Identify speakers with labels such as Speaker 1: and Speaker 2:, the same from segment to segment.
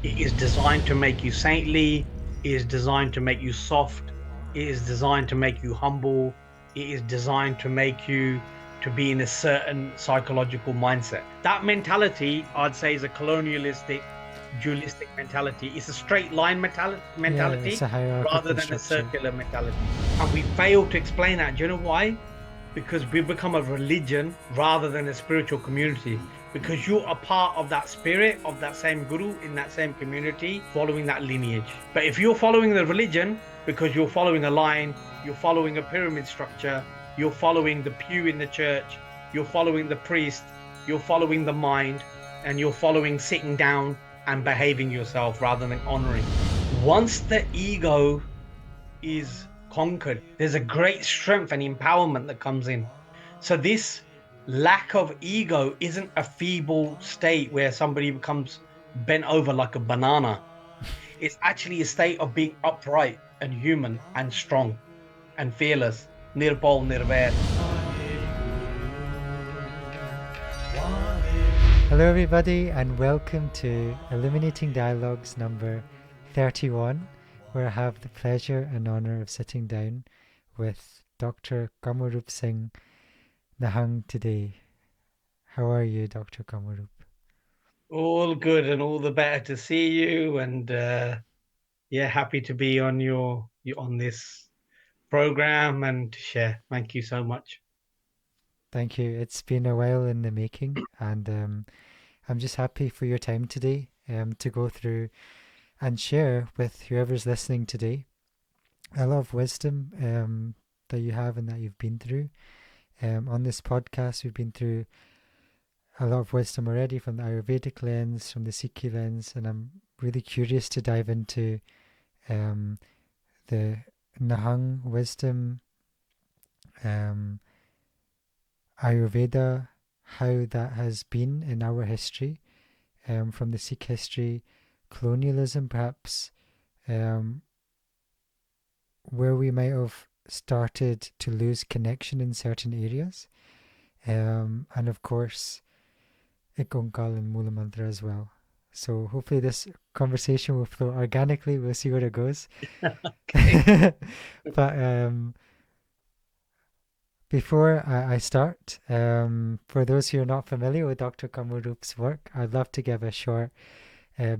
Speaker 1: It is designed to make you saintly. It is designed to make you soft. It is designed to make you humble. It is designed to make you to be in a certain psychological mindset. That mentality, I'd say, is a colonialistic, dualistic mentality. It's a straight line
Speaker 2: Yeah, it's
Speaker 1: mentality
Speaker 2: a
Speaker 1: rather
Speaker 2: hierarchical
Speaker 1: than a
Speaker 2: structure.
Speaker 1: circular mentality. And we fail to explain that. Do you know why? Because we've become a religion rather than a spiritual community. Because you're a part of that spirit, of that same guru in that same community, following that lineage. But if you're following the religion because you're following a line, you're following a pyramid structure, you're following the pew in the church, you're following the priest, you're following the mind, and you're following sitting down and behaving yourself rather than honoring. Once the ego is conquered, there's a great strength and empowerment that comes in. So this lack of ego isn't a feeble state where somebody becomes bent over like a banana. It's actually a state of being upright and human and strong and fearless. Nirbol nirvair.
Speaker 2: Hello, everybody, and welcome to Illuminating Dialogues number 31, where I have the pleasure and honor of sitting down with Dr. Kamalroop Singh Nihang today. How are you, Dr. Kamalroop?
Speaker 1: All good and all the better to see you. And yeah, happy to be on on this program and to share. Thank you so much.
Speaker 2: Thank you. It's been a while in the making, and I'm just happy for your time today to go through and share with whoever's listening today a lot of wisdom that you have and that you've been through. On this podcast, we've been through a lot of wisdom already from the Ayurvedic lens, from the Sikhi lens, and I'm really curious to dive into um, the Nihang wisdom, um, Ayurveda, how that has been in our history, from the Sikh history, colonialism perhaps, um, where we might have started to lose connection in certain areas, and of course, Ikonkal and Mula Mantra as well. So hopefully this conversation will flow organically. We'll see where it goes.
Speaker 1: Okay.
Speaker 2: But before I start, for those who are not familiar with Dr. Kamalroop's work, I'd love to give a short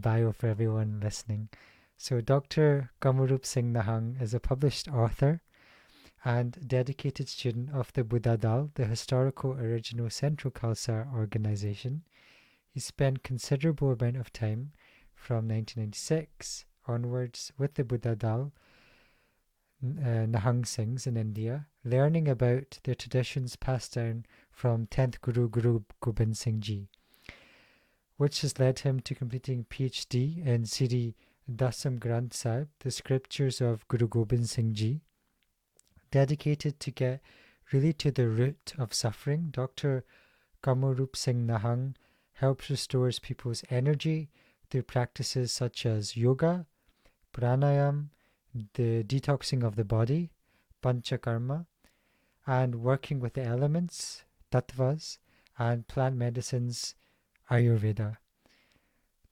Speaker 2: bio for everyone listening. So Dr. Kamalroop Singh Nihang is a published author and dedicated student of the Buddha Dal, the historical original Central Khalsa organization. He spent considerable amount of time from 1996 onwards with the Buddha Dal Nihang Singhs in India, learning about their traditions passed down from 10th Guru Gobind Singh Ji, which has led him to completing PhD in Sri Dasam Granth Sahib, the scriptures of Guru Gobind Singh Ji. Dedicated to get really to the root of suffering, Dr. Kamalroop Singh Nihang helps restores people's energy through practices such as yoga, pranayam, the detoxing of the body, panchakarma, and working with the elements, tattvas, and plant medicines, Ayurveda.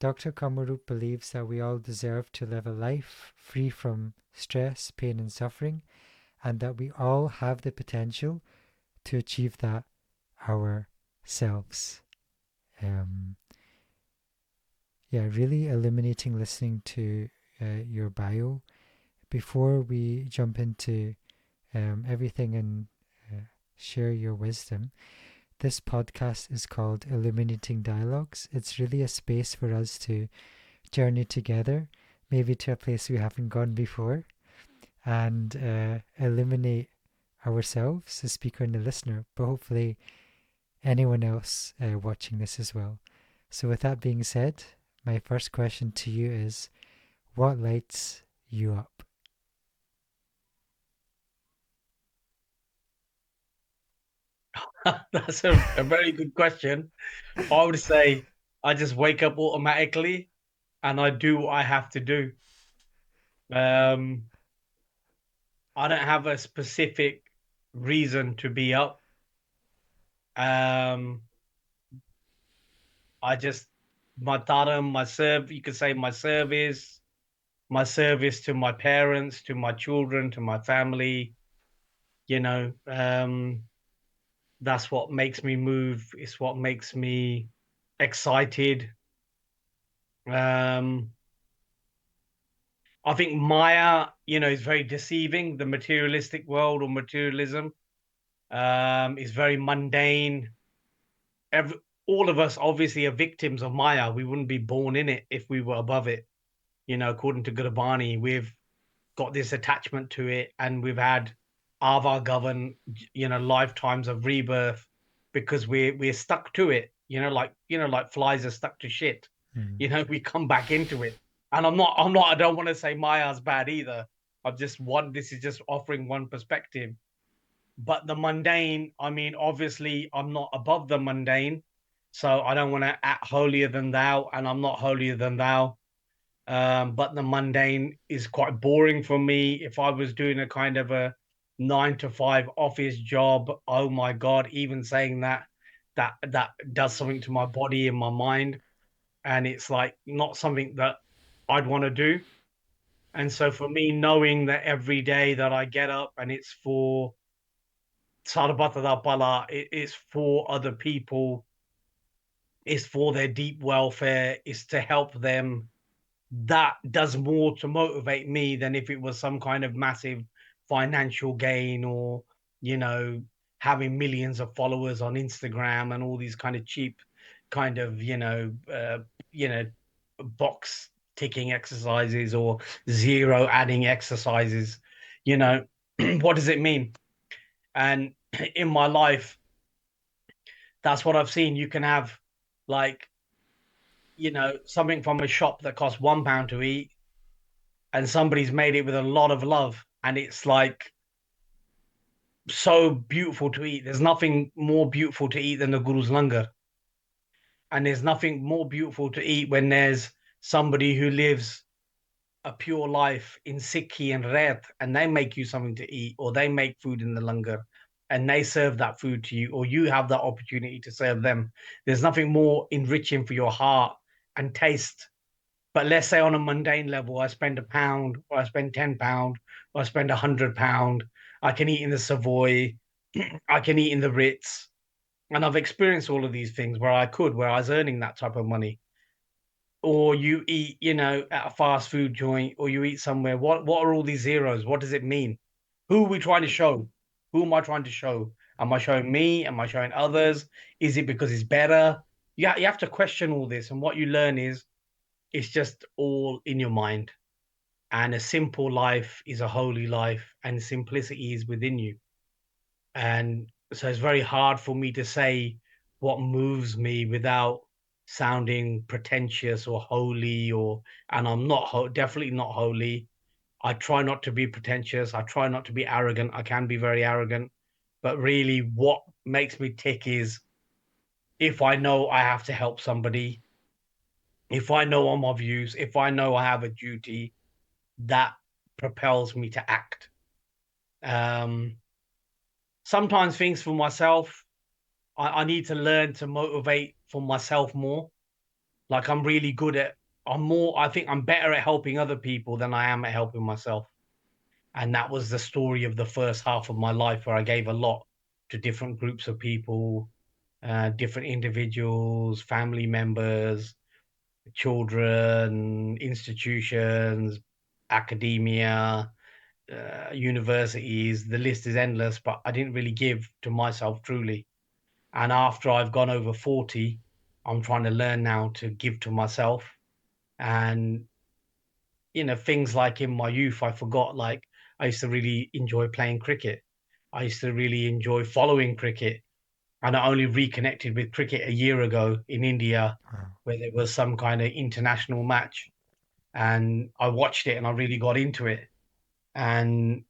Speaker 2: Dr. Kamalroop believes that we all deserve to live a life free from stress, pain, and suffering, and that we all have the potential to achieve that ourselves. Um, yeah, really illuminating listening to your bio. Before we jump into everything and share your wisdom, this podcast is called Illuminating Dialogues. It's really a space for us to journey together, maybe to a place we haven't gone before, and illuminate ourselves, the speaker and the listener, but hopefully anyone else watching this as well. So, with that being said, my first question to you is, what lights you up?
Speaker 1: That's a very good question. I would say I just wake up automatically and I do what I have to do. Um, I don't have a specific reason to be up. Um, I just my dharam, you could say my service to my parents, to my children, to my family, you know, that's what makes me move. It's what makes me excited. Um, I think Maya, is very deceiving. The materialistic world or materialism, is very mundane. Every, all of us obviously are victims of Maya. We wouldn't be born in it if we were above it. According to Gurbani, we've got this attachment to it, and we've had Ava govern, lifetimes of rebirth because we're stuck to it. Like flies are stuck to shit.
Speaker 2: Mm.
Speaker 1: We come back into it. And I don't want to say Maya's bad either. This is just offering one perspective. But the mundane, I mean, obviously, I'm not above the mundane, so I don't want to act holier than thou, and I'm not holier than thou. But the mundane is quite boring for me. If I was doing a kind of a 9 to 5 office job, oh my God, even saying that does something to my body and my mind. And it's like not something that I'd want to do. And so for me, knowing that every day that I get up and it's for Sarabata da Pala, it's for other people, it's for their deep welfare, it's to help them, that does more to motivate me than if it was some kind of massive financial gain or, you know, having millions of followers on Instagram and all these kind of cheap kind of, you know, box ticking exercises or zero adding exercises. You know, what does it mean? And in my life, that's what I've seen. You can have like, something from a shop that costs £1 to eat, and somebody's made it with a lot of love, and it's like so beautiful to eat. There's nothing more beautiful to eat than the Guru's langar, and there's nothing more beautiful to eat when there's somebody who lives a pure life in Sikhi and rass, and they make you something to eat, or they make food in the langar and they serve that food to you, or you have that opportunity to serve them. There's nothing more enriching for your heart and taste. But let's say on a mundane level, I spend £1, or I spend £10, or I spend £100. I can eat in the Savoy, I can eat in the Ritz, and I've experienced all of these things where I was earning that type of money. Or you eat, at a fast food joint, or you eat somewhere. What are all these zeros? What does it mean? Who are we trying to show? Who am I trying to show? Am I showing me? Am I showing others? Is it because it's better? You have to question all this, and what you learn is it's just all in your mind. And a simple life is a holy life, and simplicity is within you. And so it's very hard for me to say what moves me without sounding pretentious or holy, and I'm not definitely not holy. I try not to be pretentious. I try not to be arrogant. I can be very arrogant, but really what makes me tick is if I know I have to help somebody, if I know I'm of use, if I know I have a duty, that propels me to act. Um, Sometimes things for myself, I need to learn to motivate for myself more. Like I think I'm better at helping other people than I am at helping myself. And that was the story of the first half of my life where I gave a lot to different groups of people, different individuals, family members, children, institutions, academia, universities. The list is endless, but I didn't really give to myself truly. And after I've gone over 40, I'm trying to learn now to give to myself. And, things like in my youth, I forgot, like, I used to really enjoy playing cricket. I used to really enjoy following cricket. And I only reconnected with cricket a year ago in India,
Speaker 2: Wow.
Speaker 1: where there was some kind of international match. And I watched it and I really got into it. And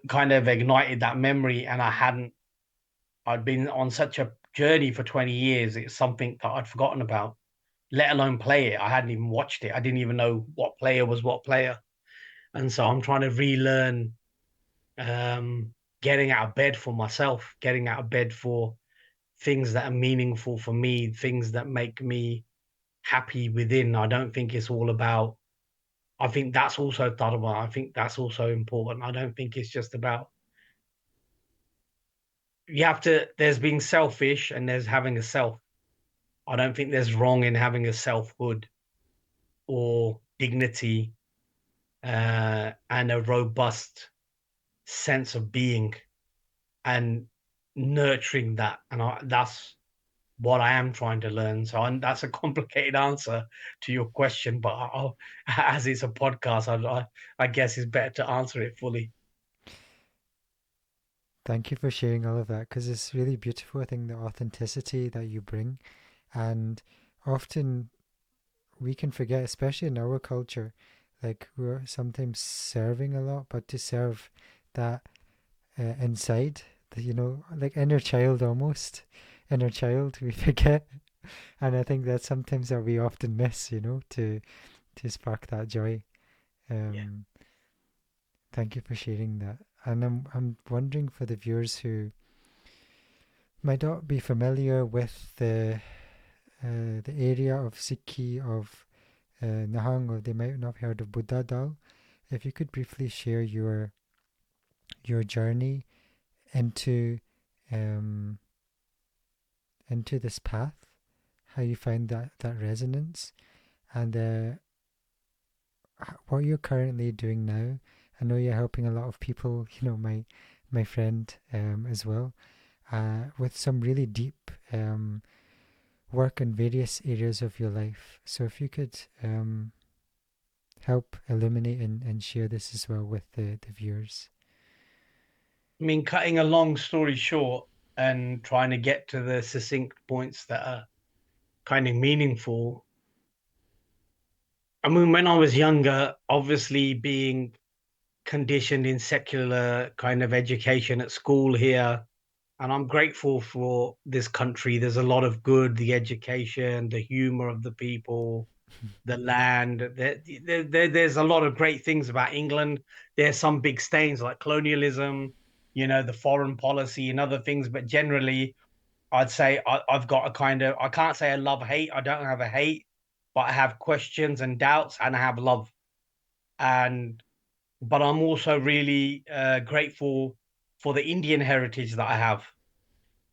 Speaker 1: kind of ignited that memory. And I'd been on such a journey for 20 years. It's something that I'd forgotten about, let alone play it. I hadn't even watched it. I didn't even know what player was what player. And so I'm trying to relearn, um, getting out of bed for myself, getting out of bed for things that are meaningful for me, things that make me happy within. I don't think it's all about, I think that's also dharma. I think that's also important. I don't think it's just about, you have to, there's being selfish and there's having a self. I don't think there's wrong in having a selfhood or dignity and a robust sense of being and nurturing that. And that's what I am trying to learn. So that's a complicated answer to your question, but as it's a podcast, I guess it's better to answer it fully.
Speaker 2: Thank you for sharing all of that because it's really beautiful. I think the authenticity that you bring, and often we can forget, especially in our culture, like we're sometimes serving a lot, but to serve that inside, like inner child almost, inner child, we forget. And I think that's sometimes that we often miss, to spark that joy.
Speaker 1: Yeah.
Speaker 2: Um, Thank you for sharing that. And I'm wondering for the viewers who might not be familiar with the area of Sikhi of Nihang, or they might not have heard of Buddha Dal, if you could briefly share your journey into um, into this path, how you find that resonance, and what you're currently doing now. I know you're helping a lot of people. My friend as well, with some really deep work in various areas of your life. So if you could help illuminate and share this as well with the viewers.
Speaker 1: I mean, cutting a long story short and trying to get to the succinct points that are kind of meaningful. I mean, when I was younger, obviously being conditioned in secular kind of education at school here, and I'm grateful for this country. There's a lot of good, the education, the humor of the people, the land. There's a lot of great things about England. There's some big stains like colonialism, the foreign policy and other things, but generally, I'd say I've got a kind of, I can't say I love hate. I don't have a hate, but I have questions and doubts, and I have love. And but I'm also really grateful for the Indian heritage that I have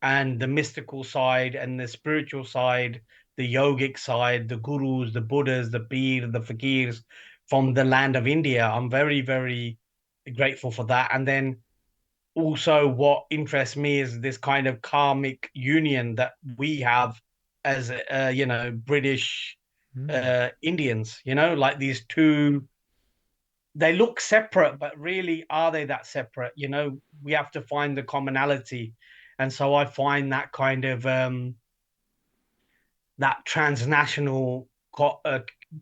Speaker 1: and the mystical side and the spiritual side, the yogic side, the gurus, the Buddhas, the Peer, the Fakirs from the land of India. I'm very, very grateful for that. And then also, what interests me is this kind of karmic union that we have as, British
Speaker 2: Mm.
Speaker 1: Indians, like these two, they look separate, but really, are they that separate? We have to find the commonality. And so I find that kind of that transnational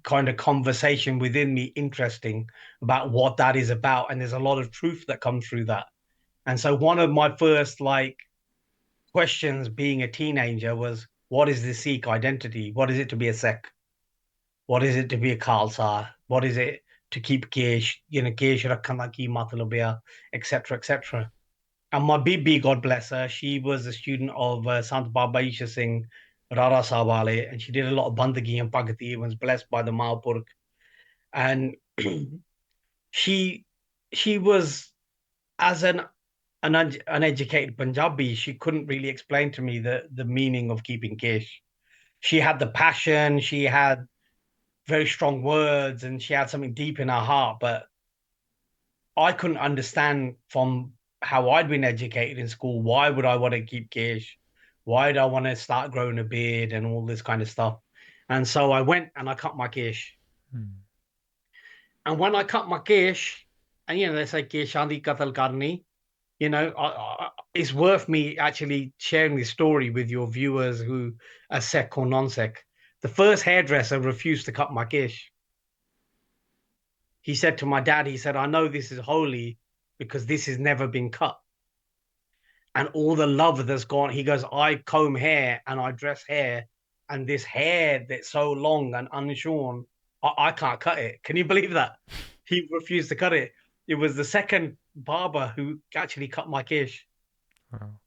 Speaker 1: kind of conversation within me interesting about what that is about. And there's a lot of truth that comes through that. And so one of my first like questions being a teenager was, what is the Sikh identity? What is it to be a Sikh? What is it to be a Khalsa? What is it to keep Kesh, Kesh Rakhana ki matlab hai, etc., etc. And my Bibi, God bless her, she was a student of Sant Baba Isha Singh, Rara Sawale, and she did a lot of Bandagi and Bhagati, was blessed by the Mahapurakh. And she she was, as an uneducated Punjabi, she couldn't really explain to me the meaning of keeping Kesh. She had the passion, she had very strong words, and she had something deep in her heart, but I couldn't understand from how I'd been educated in school. Why would I want to keep Kish? Why do I want to start growing a beard and all this kind of stuff? And so I went and I cut my Kish.
Speaker 2: Mm.
Speaker 1: And when I cut my Kish, and they say Kish Andi Katal Karni, it's worth me actually sharing this story with your viewers who are Sikh or non-Sikh. The first hairdresser refused to cut my Kish. He said to my dad, he said, I know this is holy because this has never been cut. And all the love that's gone, he goes, I comb hair and I dress hair, and this hair that's so long and unshorn, I can't cut it. Can you believe that? He refused to cut it. It was the second barber who actually cut my kish.
Speaker 2: Wow.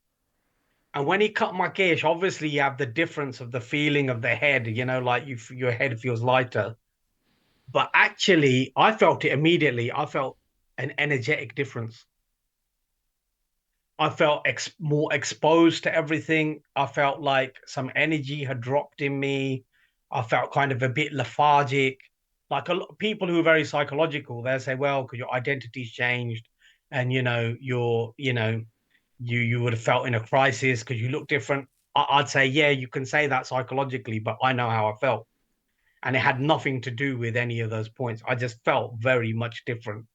Speaker 1: And when he cut my cash, obviously you have the difference of the feeling of the head, like your head feels lighter. But actually, I felt it immediately. I felt an energetic difference. I felt more exposed to everything. I felt like some energy had dropped in me. I felt kind of a bit lethargic. Like a lot of people who are very psychological, they'll say, well, because your identity's changed and you would have felt in a crisis because you look different. I'd say, yeah, you can say that psychologically, but I know how I felt. And it had nothing to do with any of those points. I just felt very much different.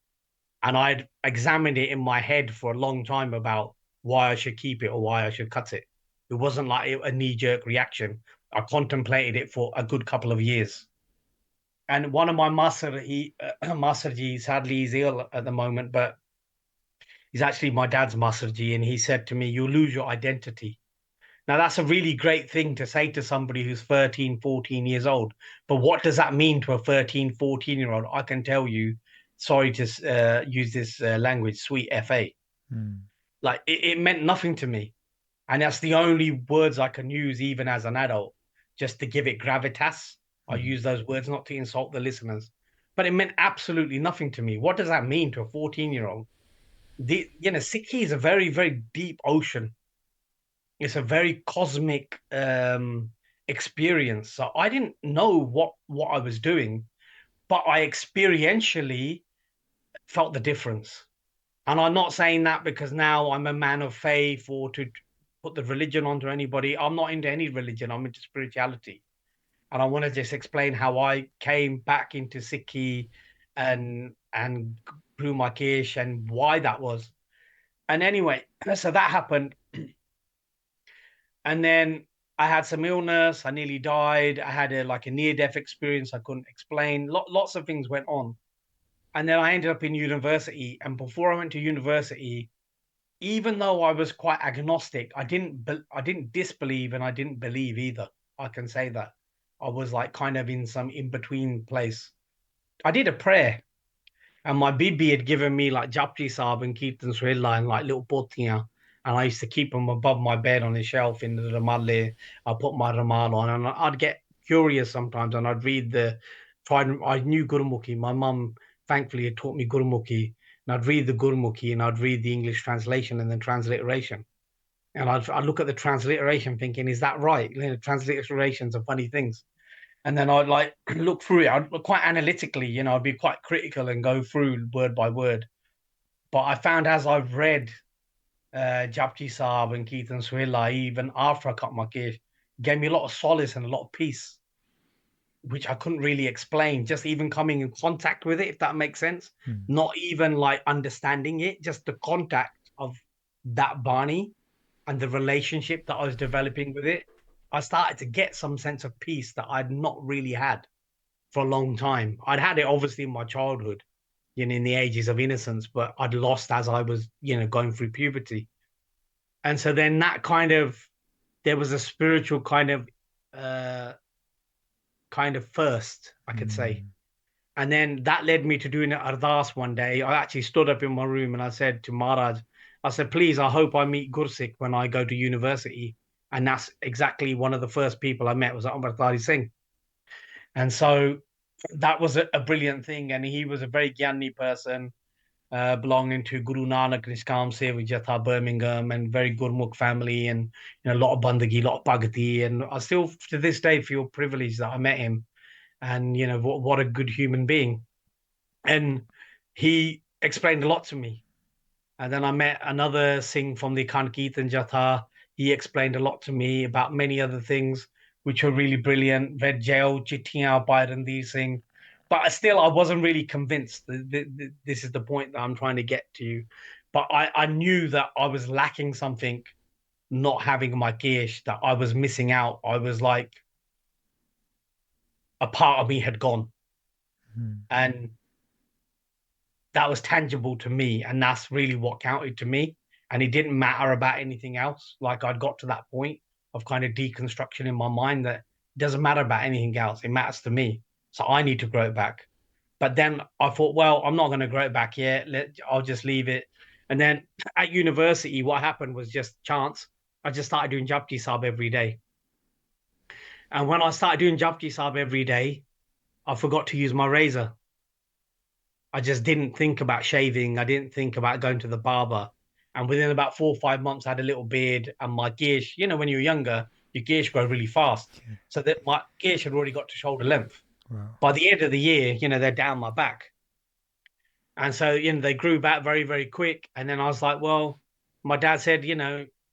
Speaker 1: And I'd examined it in my head for a long time about why I should keep it or why I should cut it. It wasn't like a knee-jerk reaction. I contemplated it for a good couple of years. And one of my Masarji, sadly, he's ill at the moment, but he's actually my dad's Masarji, and he said to me, "You'll lose your identity." Now, that's a really great thing to say to somebody who's 13, 14 years old. But what does that mean to a 13, 14-year-old? I can tell you, sorry to use this language, sweet FA.
Speaker 2: Mm.
Speaker 1: Like, it meant nothing to me. And that's the only words I can use, even as an adult, just to give it gravitas. I
Speaker 2: Mm.
Speaker 1: use those words not to insult the listeners. But it meant absolutely nothing to me. What does that mean to a 14-year-old? Sikhi is a very, very deep ocean. It's a very cosmic experience. So I didn't know what I was doing, but I experientially felt the difference. And I'm not saying that because now I'm a man of faith or to put the religion onto anybody. I'm not into any religion. I'm into spirituality. And I want to just explain how I came back into Sikhi and grew my kish and why that was. And anyway, so that happened. And then I had some illness. I nearly died. I had a near-death experience I couldn't explain. Lots of things went on. And then I ended up in university. And before I went to university, even though I was quite agnostic, I didn't disbelieve and I didn't believe either. I can say that. I was like kind of in some in-between place. I did a prayer and my bibi had given me like Japji Saab and Kirtan Suhela and like little potiyan. And I used to keep them above my bed on the shelf in the Ramalle. I put my Ramal on and I'd get curious sometimes and I'd read I knew Gurmukhi. My mum thankfully had taught me Gurmukhi. And I'd read the Gurmukhi and I'd read the English translation and then transliteration. And I'd look at the transliteration thinking, is that right? Transliterations are funny things. And then I'd like look through it. I'd look quite analytically, I'd be quite critical and go through word by word. But I found as I've read Japji Saab and Keaton Swilla, even after I cut my case, gave me a lot of solace and a lot of peace, which I couldn't really explain. Just even coming in contact with it, if that makes sense.
Speaker 2: Mm.
Speaker 1: Not even like understanding it, just the contact of that Barney and the relationship that I was developing with it. I started to get some sense of peace that I'd not really had for a long time. I'd had it obviously in my childhood, in the ages of innocence, but I'd lost as I was, going through puberty. And so then there was a spiritual uh, kind of first, I could say.
Speaker 2: Mm.
Speaker 1: And then that led me to doing an ardas one day. I actually stood up in my room and I said to Maharaj, I said, please, I hope I meet Gursikh when I go to university. And that's exactly one of the first people I met was Amritdhari Singh. And so that was a brilliant thing. And he was a very Gyani person, belonging to Guru Nanak Nishkam Seva Jatha, Birmingham, and very Gurmukh family, and a lot of bandagi, a lot of bhagati. And I still, to this day, feel privileged that I met him. And what a good human being. And he explained a lot to me. And then I met another Singh from the Kankirtan Jatha. He explained a lot to me about many other things, which were really brilliant. Read Jail, Chittiyan, Bairandir Singh. But still, I wasn't really convinced. This is the point that I'm trying to get to. But I knew that I was lacking something, not having my Geish, that I was missing out. I was like, a part of me had gone.
Speaker 2: Mm.
Speaker 1: And that was tangible to me. And that's really what counted to me. And it didn't matter about anything else. Like I'd got to that point of kind of deconstruction in my mind that it doesn't matter about anything else. It matters to me. So I need to grow it back. But then I thought, well, I'm not going to grow it back yet. I'll just leave it. And then at university, what happened was just chance. I just started doing Japji Sahib every day. And when I started doing Japji Sahib every day, I forgot to use my razor. I just didn't think about shaving. I didn't think about going to the barber. And within about 4 or 5 months, I had a little beard and my gears, when you're younger, your gears grow really fast.
Speaker 2: Yeah.
Speaker 1: So that my gears had already got to shoulder length.
Speaker 2: Wow.
Speaker 1: By the end of the year, they're down my back. And so, they grew back very, very quick. And then I was like, well, my dad said,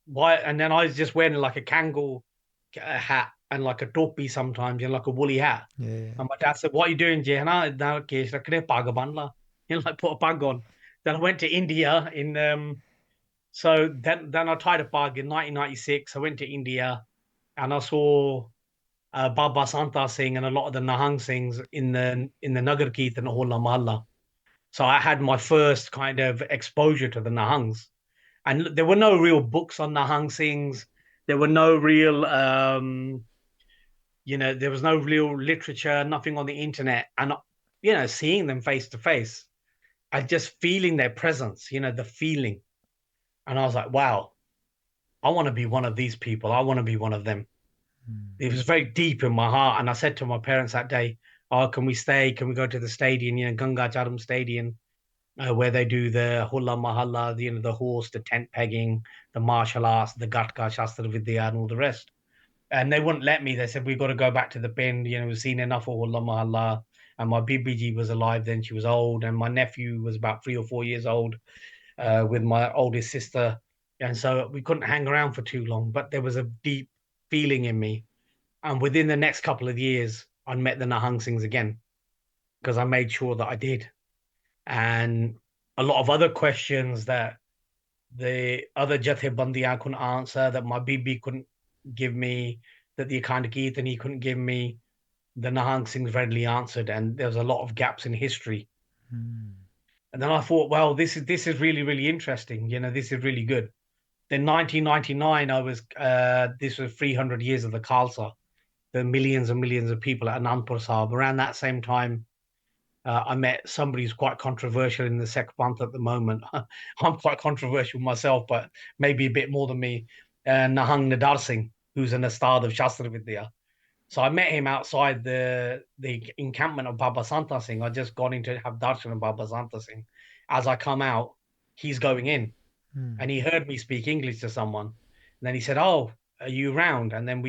Speaker 1: why? And then I was just wearing like a Kangol hat and like a topi sometimes, like a woolly hat.
Speaker 2: Yeah. Yeah.
Speaker 1: And my dad said, what are you doing, Jay? And I, "No, okay, so can I pag ban la?" Like put a pag on. Then I went to India so then I tied a pag in 1996. I went to India and I saw Baba Santa Singh and a lot of the Nihang Singhs in the Nagar Kirtan Hola Mahalla. So I had my first kind of exposure to the Nihangs. And there were no real books on Nihang Singhs. There were no real there was no real literature, nothing on the internet. And seeing them face to face and just feeling their presence, the feeling. And I was like, wow, I want to be one of these people. I want to be one of them.
Speaker 2: Mm.
Speaker 1: It was very deep in my heart. And I said to my parents that day, oh, can we stay? Can we go to the stadium, Ganga Charam Stadium, where they do the Hula Mahalla, the horse, the tent pegging, the martial arts, the Gatka, Shastra Vidya, and all the rest. And they wouldn't let me. They said, we've got to go back to the bin. We've seen enough of Hula Mahalla. And my BBG was alive then. She was old. And my nephew was about 3 or 4 years old with my oldest sister. And so we couldn't hang around for too long. But there was a deep feeling in me. And within the next couple of years, I met the Nihang Singhs again because I made sure that I did. And a lot of other questions that the other Jathebandiyan couldn't answer, that my BB couldn't give me, that the Akhand Kirtan he couldn't give me, the Nihang Singhs readily answered. And there was a lot of gaps in history.
Speaker 2: Mm.
Speaker 1: And then I thought, well, this is really, really interesting. This is really good. Then 1999, this was 300 years of the Khalsa, the millions and millions of people at Anandpur Sahib. Around that same time, I met somebody who's quite controversial in the Sikh Panth at the moment. I'm quite controversial myself, but maybe a bit more than me. Nahang Nadar Singh, who's an Ustad of Shastra Vidya. So I met him outside the encampment of Baba Santa Singh. I just got in to have darshan of Baba Santa Singh. As I come out, he's going in,
Speaker 2: Mm.
Speaker 1: and he heard me speak English to someone. And then he said, "Oh, are you around?" And then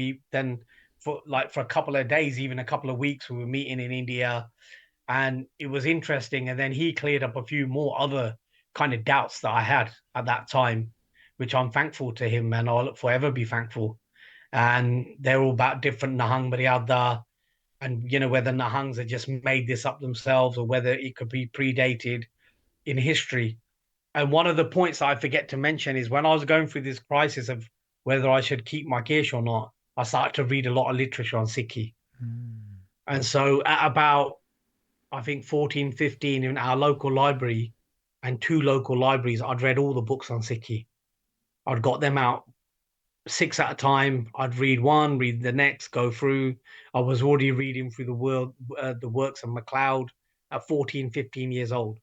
Speaker 1: for a couple of days, even a couple of weeks, we were meeting in India, and it was interesting. And then he cleared up a few more other kind of doubts that I had at that time, which I'm thankful to him, and I'll forever be thankful. And they're all about different Nahang Maryada, and whether Nahangs had just made this up themselves or whether it could be predated in history. And one of the points that I forget to mention is when I was going through this crisis of whether I should keep my Kish or not, I started to read a lot of literature on Sikhi.
Speaker 2: Mm.
Speaker 1: And so at about, I think 14, 15 in our local library and two local libraries, I'd read all the books on Sikhi. I'd got them out six at a time. I'd read one, read the next, go through. I was already reading through the works of MacLeod at 14, 15 years old.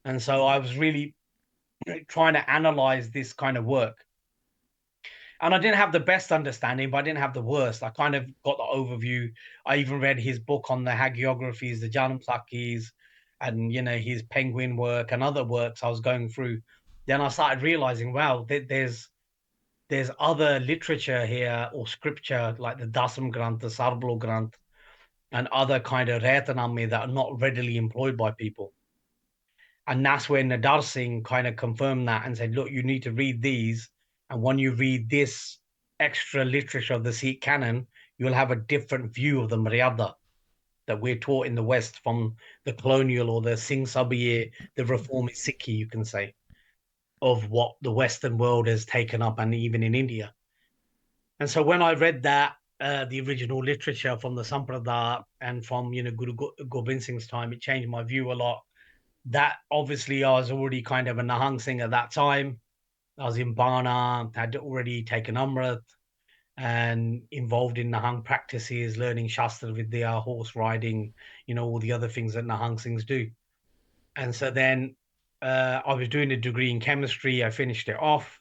Speaker 1: And so I was really trying to analyze this kind of work. And I didn't have the best understanding, but I didn't have the worst. I kind of got the overview. I even read his book on the hagiographies, the Janam Sakis, and his penguin work and other works I was going through. Then I started realizing, wow, there's other literature here or scripture like the Dasam Granth, the Sarbloh Granth, and other kind of Retanami that are not readily employed by people. And that's when Nadar Singh kind of confirmed that and said, look, you need to read these. And when you read this extra literature of the Sikh canon, you'll have a different view of the Maryada that we're taught in the West from the colonial or the Singh Sabiye, the reformist Sikhi, you can say, of what the Western world has taken up and even in India. And so when I read that, the original literature from the Sampradaya and from, Guru Gobind Singh's time, it changed my view a lot. That obviously I was already kind of a Nihang Singh at that time. I was in Bana, had already taken Amrit and involved in Nihang practices, learning Shastra Vidya, horse riding, all the other things that Nihang Singhs do. And so then I was doing a degree in chemistry. I finished it off.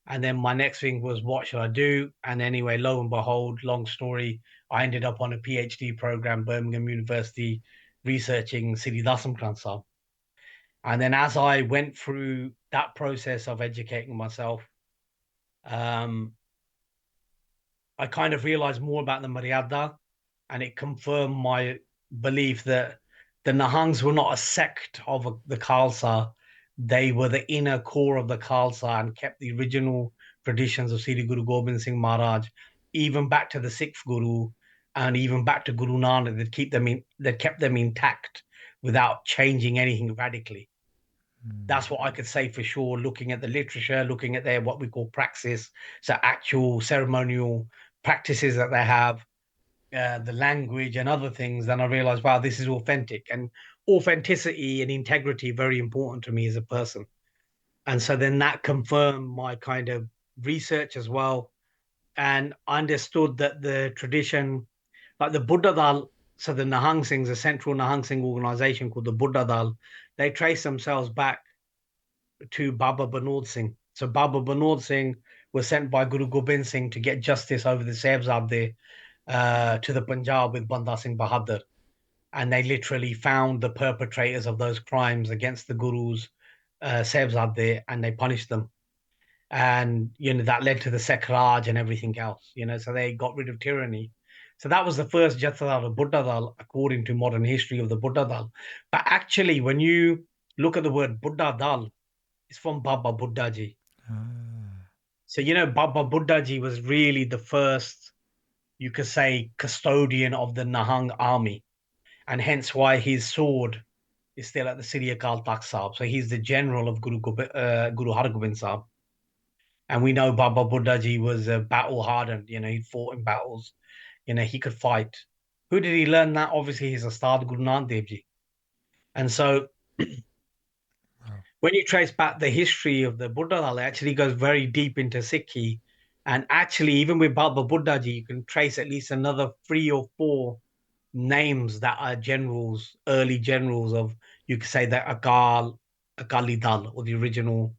Speaker 1: And then my next thing was, what should I do? And anyway, lo and behold, long story, I ended up on a PhD program, Birmingham University, researching Siddhi Dasam Granths. And then as I went through that process of educating myself, um, I kind of realized more about the Maryada, and it confirmed my belief that the Nihangs were not a sect of the Khalsa. They were the inner core of the Khalsa and kept the original traditions of Sri Guru Gobind Singh Maharaj, even back to the sixth Guru and even back to Guru Nanak. That kept them intact without changing anything radically.
Speaker 2: Mm.
Speaker 1: That's what I could say for sure, looking at the literature, looking at their what we call praxis, so actual ceremonial practices that they have, the language and other things. Then I realized, wow, this is authentic, and authenticity and integrity very important to me as a person. And so then that confirmed my kind of research as well. And I understood that the tradition, like the Buddha Dal, so the Nihang Singhs, a central Nihang Singh organization called the Buddha Dal, they trace themselves back to Baba Banod Singh. So Baba Banod Singh was sent by Guru Gobind Singh to get justice over the Sahibzade to the Punjab with Banda Singh Bahadur. And they literally found the perpetrators of those crimes against the Guru's Sahibzade, and they punished them. And, that led to the Sekraj and everything else, so they got rid of tyranny. So that was the first Jatha of Buddha Dal, according to modern history of the Buddha Dal. But actually, when you look at the word Buddha Dal, it's from Baba Buddha Ji.
Speaker 2: Ah.
Speaker 1: So, Baba Buddha Ji was really the first, you could say, custodian of the Nahang army, and hence why his sword is still at the City Akal Takht Sahib. So he's the general of Guru Har Gobind Sahib. And we know Baba Buddha Ji was battle hardened. He fought in battles. He could fight. Who did he learn that? Obviously, he's a star Guru Nanak Dev Ji. And so
Speaker 2: Wow.
Speaker 1: when you trace back the history of the Buddha Dal, it actually goes very deep into Sikhi. And actually, even with Baba Buddha Ji, you can trace at least another 3 or 4 names that are generals, early generals of, you could say, the Akali Dal, or the original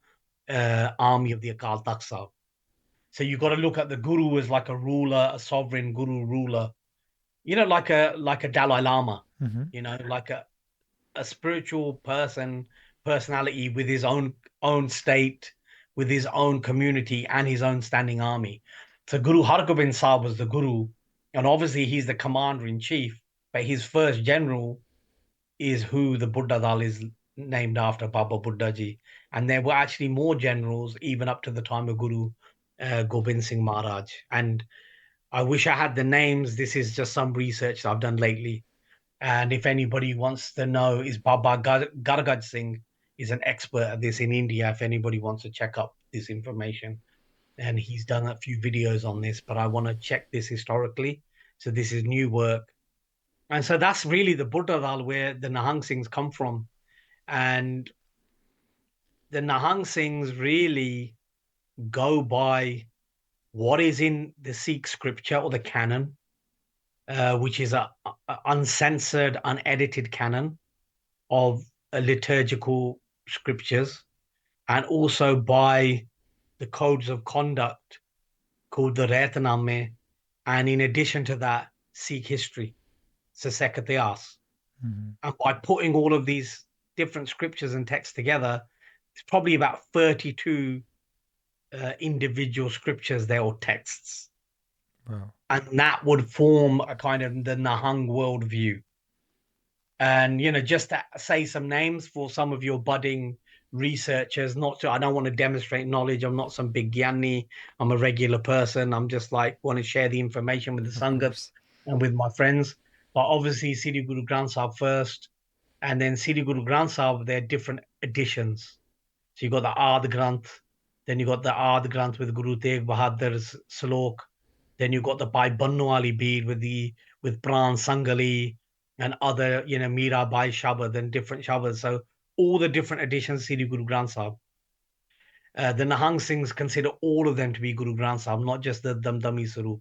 Speaker 1: army of the Akal Takht Sahib. So you've got to look at the Guru as like a ruler, a sovereign Guru ruler, like a Dalai Lama,
Speaker 2: Mm-hmm.
Speaker 1: like a spiritual personality with his own state, with his own community and his own standing army. So Guru Hargobind Sahib was the Guru, and obviously he's the commander in chief, but his first general is who the Buddha Dal is named after, Baba Buddha Ji. And there were actually more generals even up to the time of Guru Gobind Singh Maharaj. And I wish I had the names. This is just some research that I've done lately. And if anybody wants to know, is Baba Gargaj Singh is an expert at this in India. If anybody wants to check up this information, and he's done a few videos on this, but I want to check this historically. So this is new work, and so that's really the Buddha Dal where the Nihang Singhs come from, and the Nihang Singhs really go by what is in the Sikh scripture or the canon, which is a uncensored, unedited canon of liturgical scriptures, and also by the codes of conduct called the Raitname, and in addition to that, Sikh history, so Sikh Itihas.
Speaker 2: Mm-hmm.
Speaker 1: And by putting all of these different scriptures and texts together, it's probably about 32 individual scriptures there or texts.
Speaker 2: Wow.
Speaker 1: And that would form a kind of the Nahang worldview. And just to say some names for some of your budding researchers, not to I don't want to demonstrate knowledge. I'm not some big gyani. I'm a regular person. I'm just like want to share the information with the
Speaker 2: Of
Speaker 1: Sangat
Speaker 2: course.
Speaker 1: and with my friends. But obviously Sri Guru Granth Sahib first, and then Sri Guru Granth Sahib, they're different editions. So you got the Ard Granth, then you got the Ard Granth with Guru Tegh Bahadur's Slok, then you got the Bhai Bannu Ali bead with Pran Sangali and other, Mira Bai Shabad and different Shabads. So all the different editions, Sri Guru Granth Sahib. The Nihang Singhs consider all of them to be Guru Granth Sahib, not just the Damdami Sarup.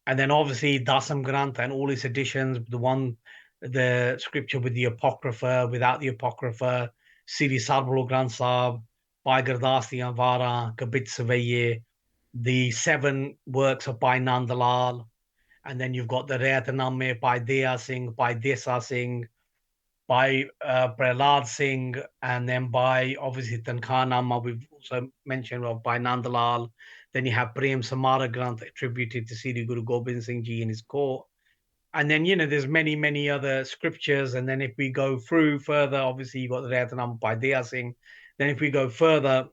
Speaker 1: And then obviously Dasam Granth and all its editions, the scripture with the Apocrypha, without the Apocrypha, Sri Sarbloh Granth Sahib, by Gurdas Diyan Varan, Kabit Savaiye, the 7 works of Bhai Nand Lal, and then you've got the Rayatname by Daya Singh, by Desa Singh, by Prahlad Singh, and then by obviously Tankhanama, we've also mentioned of by Nandalal. Then you have Prem Samara Granth attributed to Sri Guru Gobind Singh Ji in his court. And then, there's many, many other scriptures. And then if we go through further, obviously you've got the Rayatnama by Daya Singh. Then if we go further,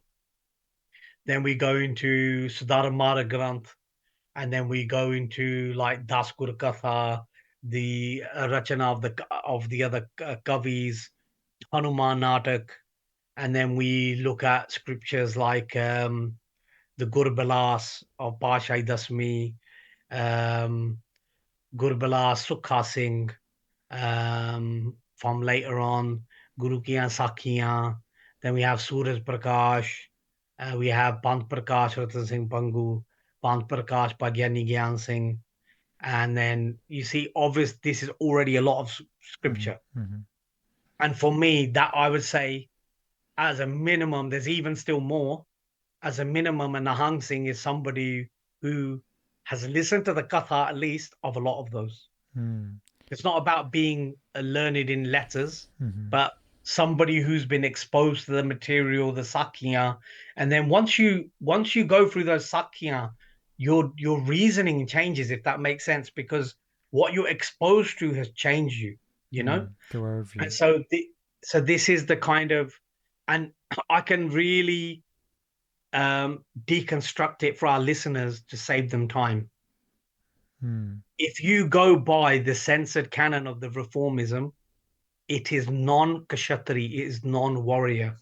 Speaker 1: then we go into Sudharamara Granth, and then we go into like Das Guru Katha, the Rachana of the other Kavis, Hanuman Natak, and then we look at scriptures like the Gurbalas of Pashai Dasmi, um, Gurbalas Sukha Singh, from later on, Guru Kiyan Sakhiyan. Then we have Suraj Prakash, we have Pant Prakash Ratan Singh Pangu, Pant Prakash Pagyani Gyan Singh. And then you see, obvious, this is already a lot of scripture.
Speaker 2: Mm-hmm.
Speaker 1: And for me, that I would say, as a minimum, there's even still more. As a minimum, a Nihang Singh is somebody who has listened to the Katha at least of a lot of those.
Speaker 2: Mm.
Speaker 1: It's not about being learned in letters,
Speaker 2: Mm-hmm.
Speaker 1: but somebody who's been exposed to the material, the Sakya. And then once you go through those Sakya, your reasoning changes, if that makes sense, because what you're exposed to has changed you,
Speaker 2: The worldview.
Speaker 1: And so this is the kind of, and I can really deconstruct it for our listeners to save them time.
Speaker 2: Mm.
Speaker 1: If you go by the censored canon of the Reformism, it is non-kshatri, it is non-warrior.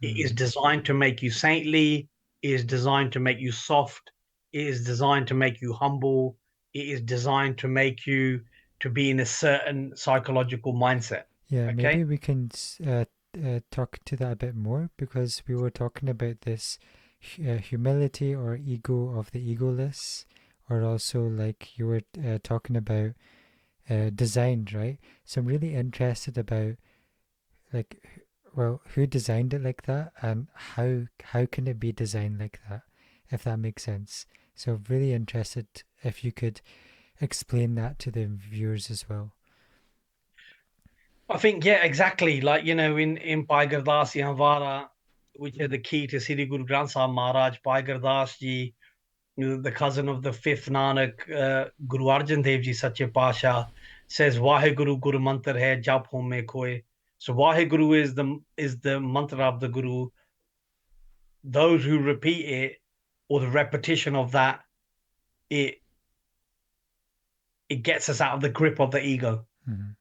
Speaker 1: It is designed to make you saintly, it is designed to make you soft, it is designed to make you humble, it is designed to make you to be in a certain psychological mindset.
Speaker 2: Yeah,
Speaker 1: Okay?
Speaker 2: maybe we can talk to that a bit more, because we were talking about this humility or ego of the egoless, or also like you were talking about designed, right? So I'm really interested about like well, who designed it like that, and how can it be designed like that, if that makes sense. So really interested if you could explain that to the viewers as well.
Speaker 1: I think, yeah, exactly. Like, in Bhai Gurdas Vara, which are the key to Sri Guru Granth Sahib Maharaj, Bhai Gurdas Ji, the cousin of the fifth Nanak, Guru Arjan Dev Ji Sache Pasha, says Vaheguru Guru Mantra hai jap home koe. So Vaheguru is the mantra of the Guru. Those who repeat it, or the repetition of that, it it gets us out of the grip of the ego.
Speaker 2: Mm-hmm.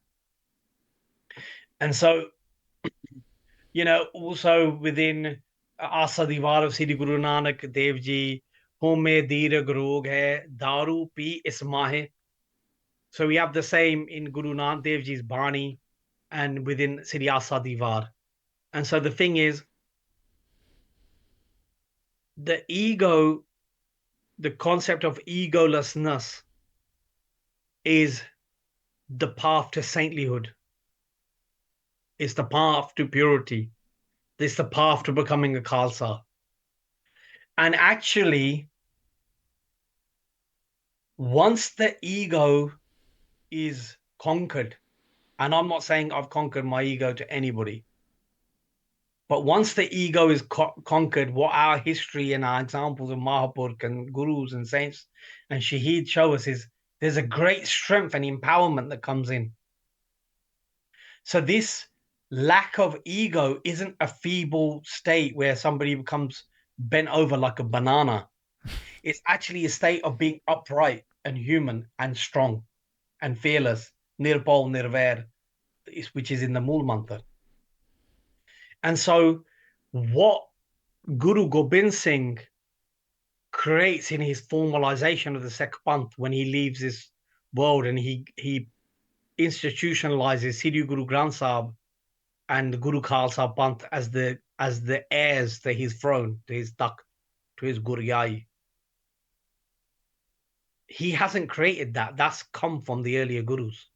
Speaker 1: And so, also within Asa Diwar of Sri Guru Nanak Dev Ji, home Dirag Rog hai, Daru pi ismahe. So we have the same in Guru Nanak Dev Ji's Bani and within Sri Asa Diwar. And so the thing is, the ego, the concept of egolessness is the path to saintlyhood. It's the path to purity. It's the path to becoming a Khalsa. And actually, once the ego is conquered, and I'm not saying I've conquered my ego to anybody, but once the ego is conquered, what our history and our examples of Mahapurk and gurus and saints and Shaheed show us is there's a great strength and empowerment that comes in. So this lack of ego isn't a feeble state where somebody becomes bent over like a banana. It's actually a state of being upright and human and strong and fearless, Nirpal Nirvair, which is in the Mool Mantra. And so what Guru Gobind Singh creates in his formalization of the Sikh Panth when he leaves this world, and he institutionalizes Sri Guru Granth Sahib and Guru Khalsa Panth as the heirs to his throne, to his takht, to his Guryai. He hasn't created that. That's come from the earlier gurus.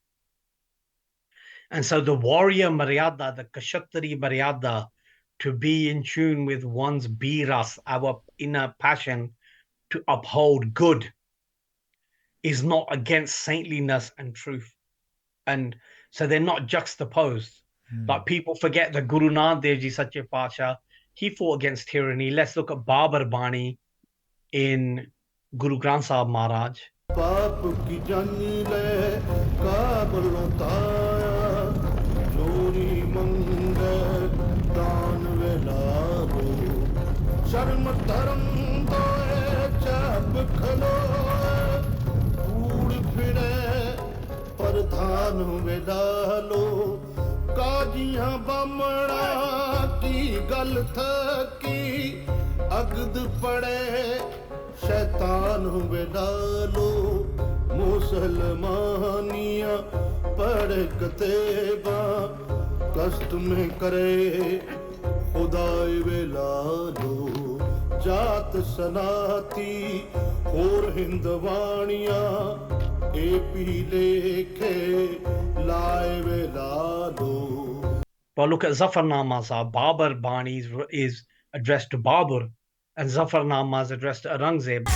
Speaker 1: And so the warrior Maryada, the Kshatriya Maryada, to be in tune with one's rass, our inner passion to uphold good, is not against saintliness and truth. And so they're not juxtaposed. Like people forget that Guru Nanak Dev Ji Sache Pasha, he fought against tyranny. Let's look at Babar Bani in Guru Granth Sahib Maharaj.
Speaker 3: पाप की जानी ले काबलों ताया चोरी मंगे दान वेलारो शर्म धर्म दोए चाप खलो कूड़ फिरे प्रधान वेलालो काजियां बमड़ा की गल थकी अगद पड़े शैतान वेलालो मुसलमानिया पढ़ कतेबा कष्ट में करे खुदाई वेलालो जात सनाती और हिंदवानिया एपी लेखे लाए वेलालो.
Speaker 1: But look at Zafarnama Sahib. Babar Bani is addressed to Babur, and Zafarnama is addressed to Aurangzeb.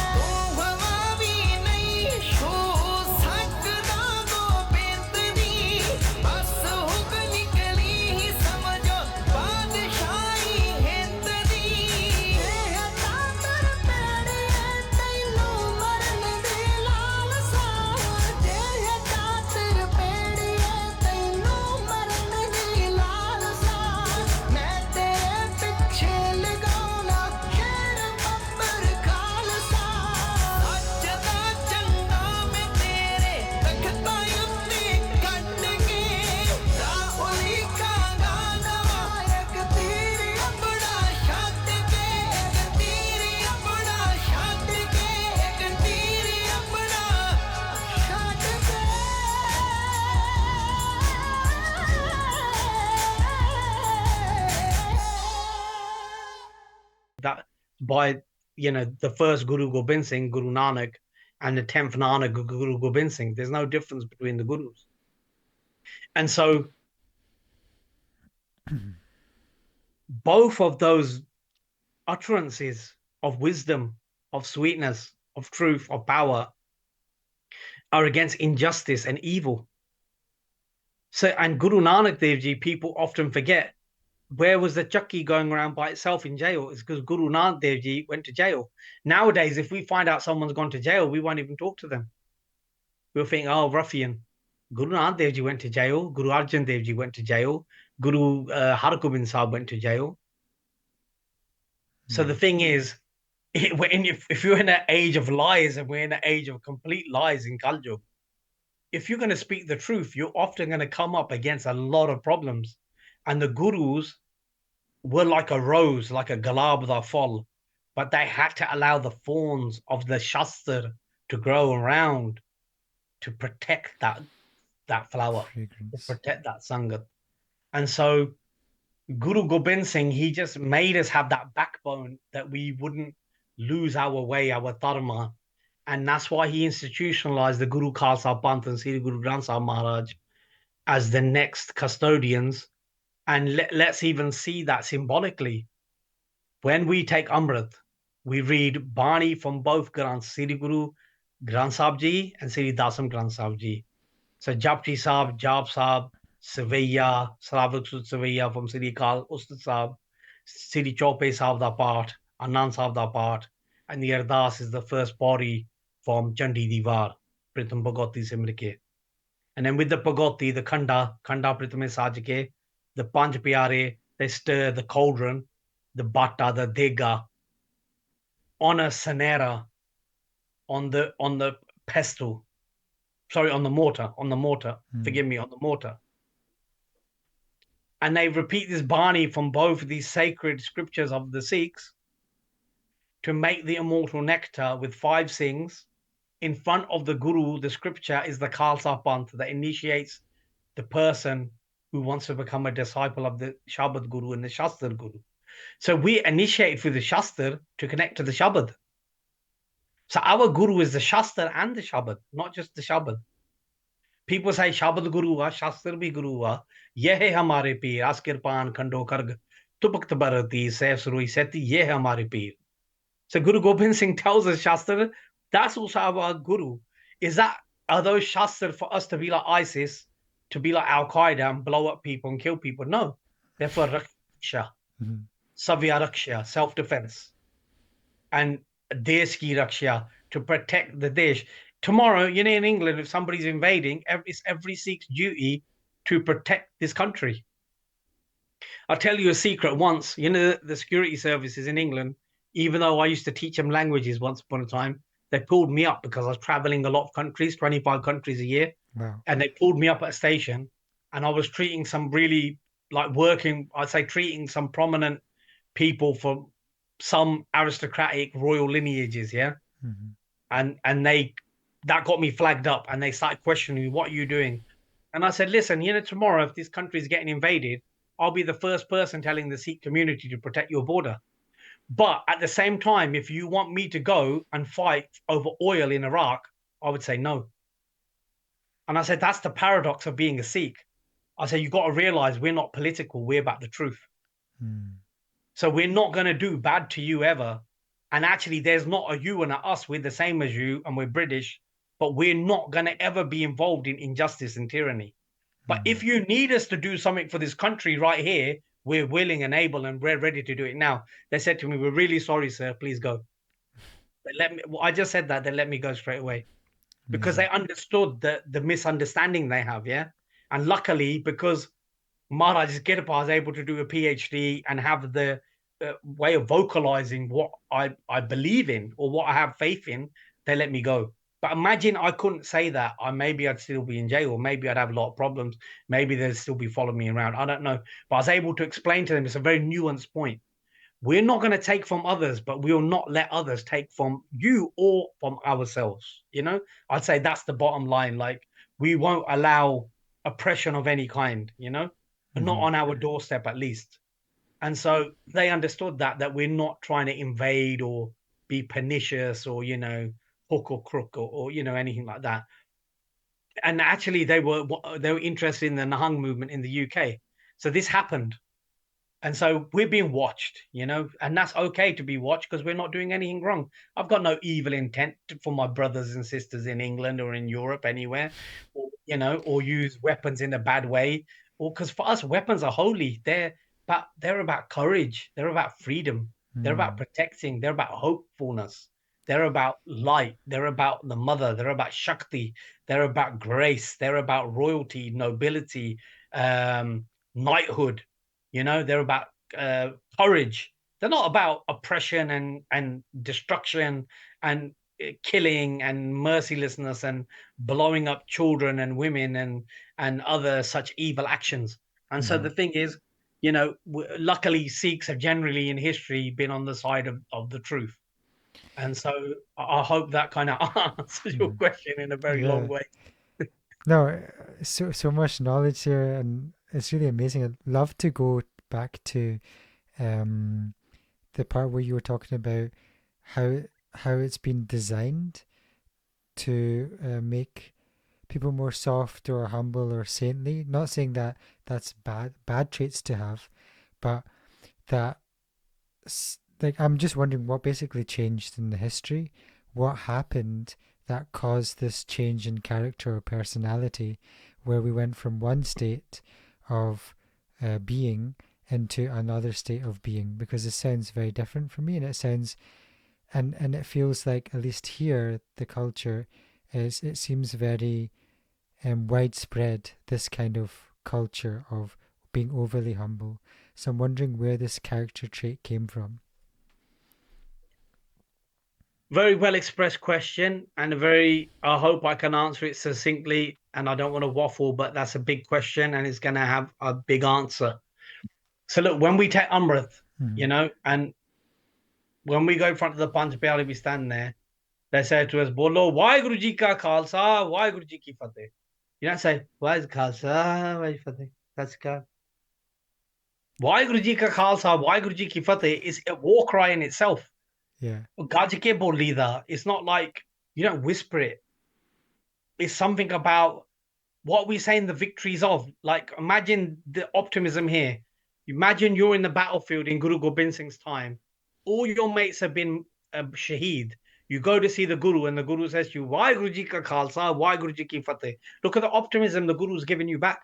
Speaker 1: That by the first Guru Gobind Singh, Guru Nanak, and the 10th Nanak, Guru Gobind Singh. There's no difference between the Gurus. And so both of those utterances of wisdom, of sweetness, of truth, of power are against injustice and evil. So, and Guru Nanak Dev Ji, people often forget, where was the Chakki going around by itself in jail? It's because Guru Nanak Dev Ji went to jail. Nowadays, if we find out someone's gone to jail, we won't even talk to them. We'll think, oh, ruffian. Guru Nanak Dev Ji went to jail. Guru Arjan Dev Ji went to jail. Guru Har Gobind Sahib went to jail. So the thing is, if you're in an age of lies and we're in an age of complete lies in Kaljug, if you're going to speak the truth, you're often going to come up against a lot of problems. And the Gurus were like a rose, like a galab da fall, but they had to allow the thorns of the Shastra to grow around to protect that flower,
Speaker 2: Fragrance.
Speaker 1: to protect that Sangat. And so Guru Gobind Singh, he just made us have that backbone that we wouldn't lose our way, our dharma. And that's why he institutionalized the Guru Khalsa Panth and Sri Guru Granth Sahib Maharaj as the next custodians. And let's even see that symbolically. When we take Amrit, we read Bani from both Granths, Sri Guru Granth Sahib Ji and Sri Dasam Granth Sahib Ji. So Japji Sahib, Jap Sahib, Savaiya, Sravak Sud Savaiya from Sri Kal Ustad Sahib, Sri Chope Sahib da part, Anand Sahib da part, and the Ardas is the first body from Chandi Divar, Pritam Bhagoti Simrike. And then with the Bhagoti, the Khanda Pritame Sajike, the Panch Pyare, they stir the cauldron, the Bhatta, the Dega, on a sanera, on the pestle, sorry, on the mortar, forgive me, on the mortar. And they repeat this Bani from both of these sacred scriptures of the Sikhs to make the immortal nectar with 5 Singhs. In front of the Guru, the scripture is the Khalsa Panth that initiates the person who wants to become a disciple of the Shabad Guru and the Shastra Guru. So we initiate through the Shastra to connect to the Shabad. So our Guru is the Shastra and the Shabad, not just the Shabad. People say Shabad Guru wa, Shastra bhi Guru wa. Ye hai hamare peer, askirpan, khando karg, Tupak tabarati, Saif Surui Seti, Ye hai hamare peer. So Guru Gobind Singh tells us, Shastra, that's also our Guru. Is that, are those Shastra for us to be like ISIS, to be like Al Qaeda and blow up people and kill people? No, they're for Raksha,
Speaker 2: Mhm.
Speaker 1: Savya Raksha, self defense, and Desh ki Raksha, to protect the Desh. Tomorrow, you know, in England, if somebody's invading, it's every Sikh's duty to protect this country. I'll tell you a secret once. You know, the security services in England, even though I used to teach them languages once upon a time, they pulled me up because I was traveling a lot of countries, 25 countries a year.
Speaker 2: Wow.
Speaker 1: And they pulled me up at a station and I was treating some really like working, I'd say treating some prominent people from some aristocratic royal lineages. Yeah.
Speaker 2: Mhm.
Speaker 1: And they, that got me flagged up and they started questioning me, what are you doing? And I said, listen, you know, tomorrow, if this country is getting invaded, I'll be the first person telling the Sikh community to protect your border. But at the same time, if you want me to go and fight over oil in Iraq, I would say no. And I said, that's the paradox of being a Sikh. I said, you've got to realize we're not political, we're about the truth.
Speaker 2: Mm.
Speaker 1: So we're not going to do bad to you ever. And actually, there's not a you and a us. We're the same as you and we're British, but we're not going to ever be involved in injustice and tyranny. But
Speaker 2: Mm.
Speaker 1: if you need us to do something for this country right here, we're willing and able and we're ready to do it now. They said to me, we're really sorry, sir. Please go. They let me, well, I just said that. They let me go straight away because they
Speaker 2: Amazing.
Speaker 1: understood the misunderstanding they have. Yeah. And luckily, because Maharaj Kirpa was able to do a PhD and have the way of vocalizing what I believe in or what I have faith in, they let me go. But imagine I couldn't say that. Maybe I'd still be in jail. Maybe I'd have a lot of problems. Maybe they'd still be following me around. I don't know. But I was able to explain to them it's a very nuanced point. We're not going to take from others, but we will not let others take from you or from ourselves. You know, I'd say that's the bottom line. Like, we won't allow oppression of any kind, you know, not
Speaker 2: Mhm.
Speaker 1: on our doorstep at least. And so they understood that we're not trying to invade or be pernicious or, you know, hook or crook or you know, anything like that. And actually they were interested in the Nihang movement in the UK. So this happened. And so we're being watched, you know, and that's okay to be watched because we're not doing anything wrong. I've got no evil intent for my brothers and sisters in England or in Europe anywhere, or, you know, or use weapons in a bad way. Or because for us, weapons are holy. They're about courage. They're about freedom. They're about
Speaker 2: Mm.
Speaker 1: protecting. They're about hopefulness. They're about light. They're about the mother. They're about Shakti. They're about grace. They're about royalty, nobility, knighthood. You know, they're about courage. They're not about oppression and destruction and killing and mercilessness and blowing up children and women and other such evil actions. And so
Speaker 2: Mhm.
Speaker 1: the thing is, you know, luckily Sikhs have generally in history been on the side of the truth. And so I hope that kind of answers your
Speaker 2: Mhm.
Speaker 1: question in a very long
Speaker 2: Yeah.
Speaker 1: way.
Speaker 2: No, so much knowledge here, and it's really amazing. I'd love to go back to um, the part where you were talking about how how it's been designed to make people more soft or humble or saintly. Not saying that that's bad traits to have, but that like I'm just wondering what basically changed in the history, what happened that caused this change in character or personality, where we went from one state of being into another state of being. Because it sounds very different for me, and it sounds and it feels like at least here the culture is it seems very widespread, this kind of culture of being overly humble. So I'm wondering where this character trait came from.
Speaker 1: Very well expressed question, and a very, I hope I can answer it succinctly. And I don't want to waffle, but that's a big question and it's going to have a big answer. So, look, when we take Amrit,
Speaker 2: Mm-hmm.
Speaker 1: you know, and when we go in front of the Panch Pyare, we stand there, they say to us, Bolo, Waheguru Ji ka Khalsa, Waheguru Ji ki Fateh. You don't say, Why is Khalsa, Why is Fateh? That's God. Waheguru Ji ka Khalsa, Waheguru Ji ki Fateh is a war cry in itself.
Speaker 2: Yeah.
Speaker 1: Gaj ke boli da. It's not like you don't whisper it. It's something about what we say in the victories of. Like, imagine the optimism here. Imagine you're in the battlefield in Guru Gobind Singh's time. All your mates have been shaheed. You go to see the Guru, and the Guru says to you, "Why Guru Ji ka Khalsa, why Guru Ji ki Fateh." Look at the optimism the Guru's given you back.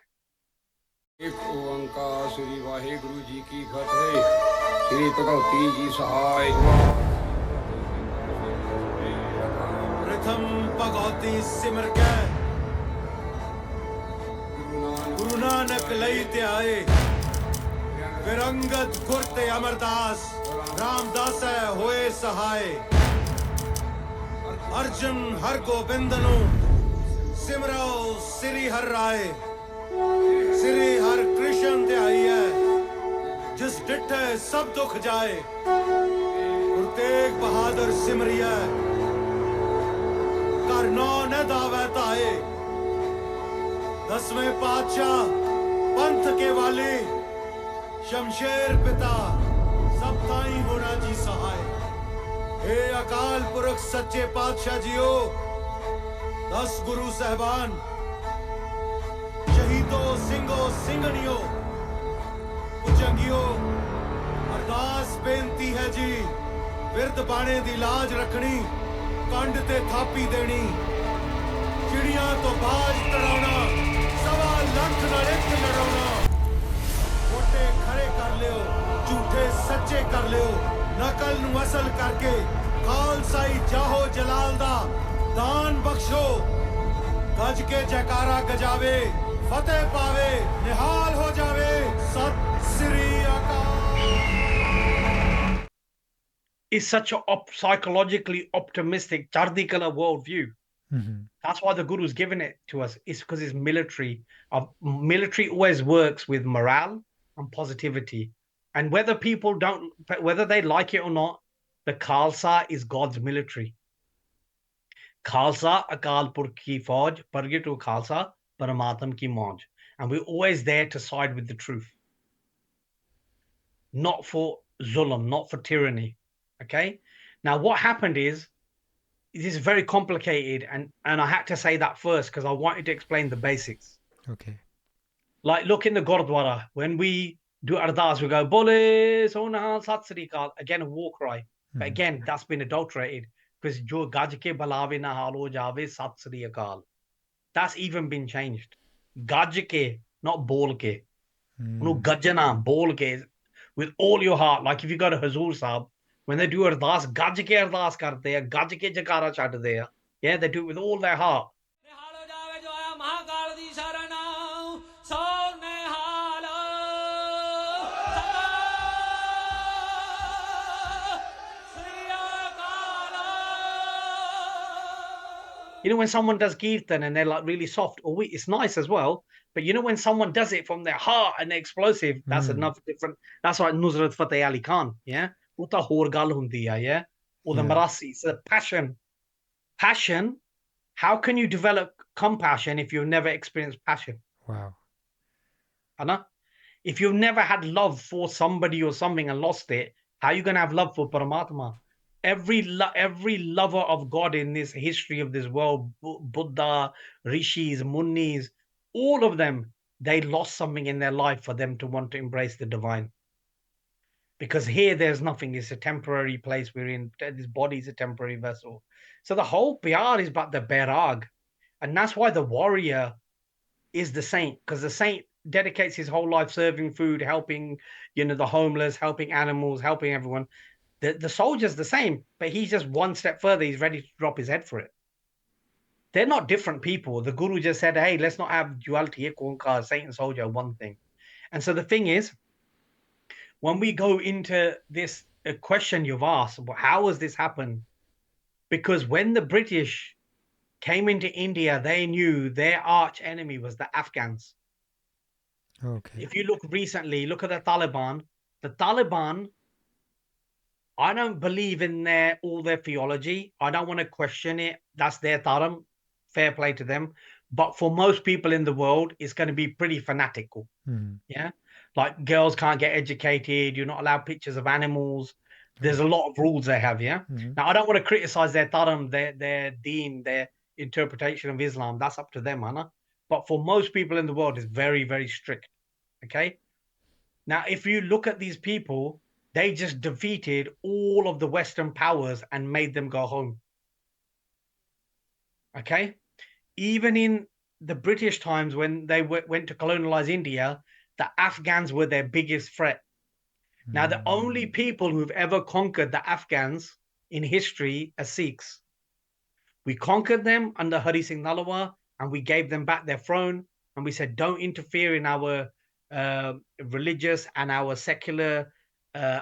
Speaker 4: एक ओंकार श्री वाहिगुरु जी की फतेह श्री भगवती जी सहाय
Speaker 3: प्रथम भगवती सिमर के गुरु नानक लई ते आए फिर अंगद गुरते अमरदास रामदास होए सहाय अर्जुन हर गोबिंद नु सिमरो श्री हर राय श्री हर कृष्ण ते आई है जिस डिठे सब दुख जाए गुरु तेग बहादुर सिमरिया कर नौ न दावे ताए 10वें पातशाह पंथ के वाले शमशेर पिता सब ताई होना जी सहाय हे अकाल पुरख सच्चे पातशाह जियो 10 गुरु साहबान शहीदों ਸਿੰਘੋ ਸਿੰਘਣੀਓ ਪੁਜੰਗਿਓ ਅਰਦਾਸ ਬੇਨਤੀ ਹੈ ਜੀ ਵਿਰਧ ਬਾਣੇ ਦੀ ਲਾਜ ਰੱਖਣੀ ਕੰਡ ਤੇ ਥਾਪੀ ਦੇਣੀ ਚਿੜੀਆਂ ਤੋਂ ਬਾਜ ਤੜਾਉਣਾ ਸਵਾ ਲੱਖ ਨਾਲ ਇੱਕ ਲੜਾਉਣਾ ਮੋਟੇ ਖੜੇ ਕਰ ਲਿਓ ਝੂਠੇ ਸੱਚੇ ਕਰ ਲਿਓ ਨਕਲ ਨੂੰ ਅਸਲ ਕਰਕੇ ਖਾਲਸਾਈ ਜਾਹੋ ਜਲਾਲ ਦਾ ਦਾਨ ਬਖਸ਼ੋ ਗੱਜ ਕੇ ਜੈਕਾਰਾ ਗਜਾਵੇ फतेह पावे निहाल हो जावे सत श्री अकाल.
Speaker 1: It's such a psychologically optimistic Chardi Kala worldview. That's why the Guru's given it to us. It's because it's military. Military always works with morale and positivity. And whether they like it or not, the Khalsa is God's military. Khalsa, Akal Purkh ki Fauj, Pargit to Khalsa, Paramatam ki Mauj. And we're always there to side with the truth. Not for zulm, not for tyranny. Okay? Now, what happened is, it is very complicated, and I had to say that first because I wanted to explain the basics.
Speaker 2: Okay.
Speaker 1: Like, look in the Gurdwara, when we do Ardas, we go, Bole, Sonahal, Sat Sri Akal, again, a war cry. But again, that's been adulterated because Jo Gaj ke Balawe na halo jave Sat Sri Akal. That's even been changed. Gaj ke, not bol ke. No gajana, bol ke, with all your heart. Like if you go to Hazur Sahib, when they do ardas, gaj ke ardas karte hai, gaj ke jakara chadde hai. Yeah, they do it with all their heart. You know, when someone does kirtan and they're like really soft, or it's nice as well. But you know, when someone does it from their heart and they're explosive, that's enough different. That's like Nusrat Fateh Ali Khan, yeah? Uta hor gal hundi hai, yeah? Or the Marasi, it's a passion. Passion, how can you develop compassion if you've never experienced passion?
Speaker 2: Wow.
Speaker 1: Anna? If you've never had love for somebody or something and lost it, how are you going to have love for Paramatma? Every lover of God in this history of this world, Buddha, Rishis, Munnis, all of them, they lost something in their life for them to want to embrace the divine. Because here there's nothing. It's a temporary place we're in. This body is a temporary vessel. So the whole Pyar is about the Bairag. And that's why the warrior is the saint. Because the saint dedicates his whole life serving food, helping, the homeless, helping animals, helping everyone. The soldier's the same, but he's just one step further. He's ready to drop his head for it. They're not different people. The Guru just said, hey, let's not have duality here, saint and soldier, one thing. And so the thing is, when we go into this question you've asked, how has this happened? Because when the British came into India, they knew their arch enemy was the Afghans.
Speaker 2: Okay.
Speaker 1: If you look recently, look at the Taliban. The Taliban, I don't believe in all their theology. I don't want to question it. That's their dharam. Fair play to them. But for most people in the world, it's going to be pretty fanatical. Yeah. Like girls can't get educated. You're not allowed pictures of animals. There's a lot of rules they have. Yeah. Now, I don't want to criticize their dharam, their deen, their interpretation of Islam. That's up to them, Anna. But for most people in the world, it's very, very strict. Okay. Now, if you look at these people, they just defeated all of the Western powers and made them go home. Okay? Even in the British times when they went to colonialize India, the Afghans were their biggest threat. Now, the only people who've ever conquered the Afghans in history are Sikhs. We conquered them under Hari Singh Nalwa, and we gave them back their throne, and we said, don't interfere in our religious and our secular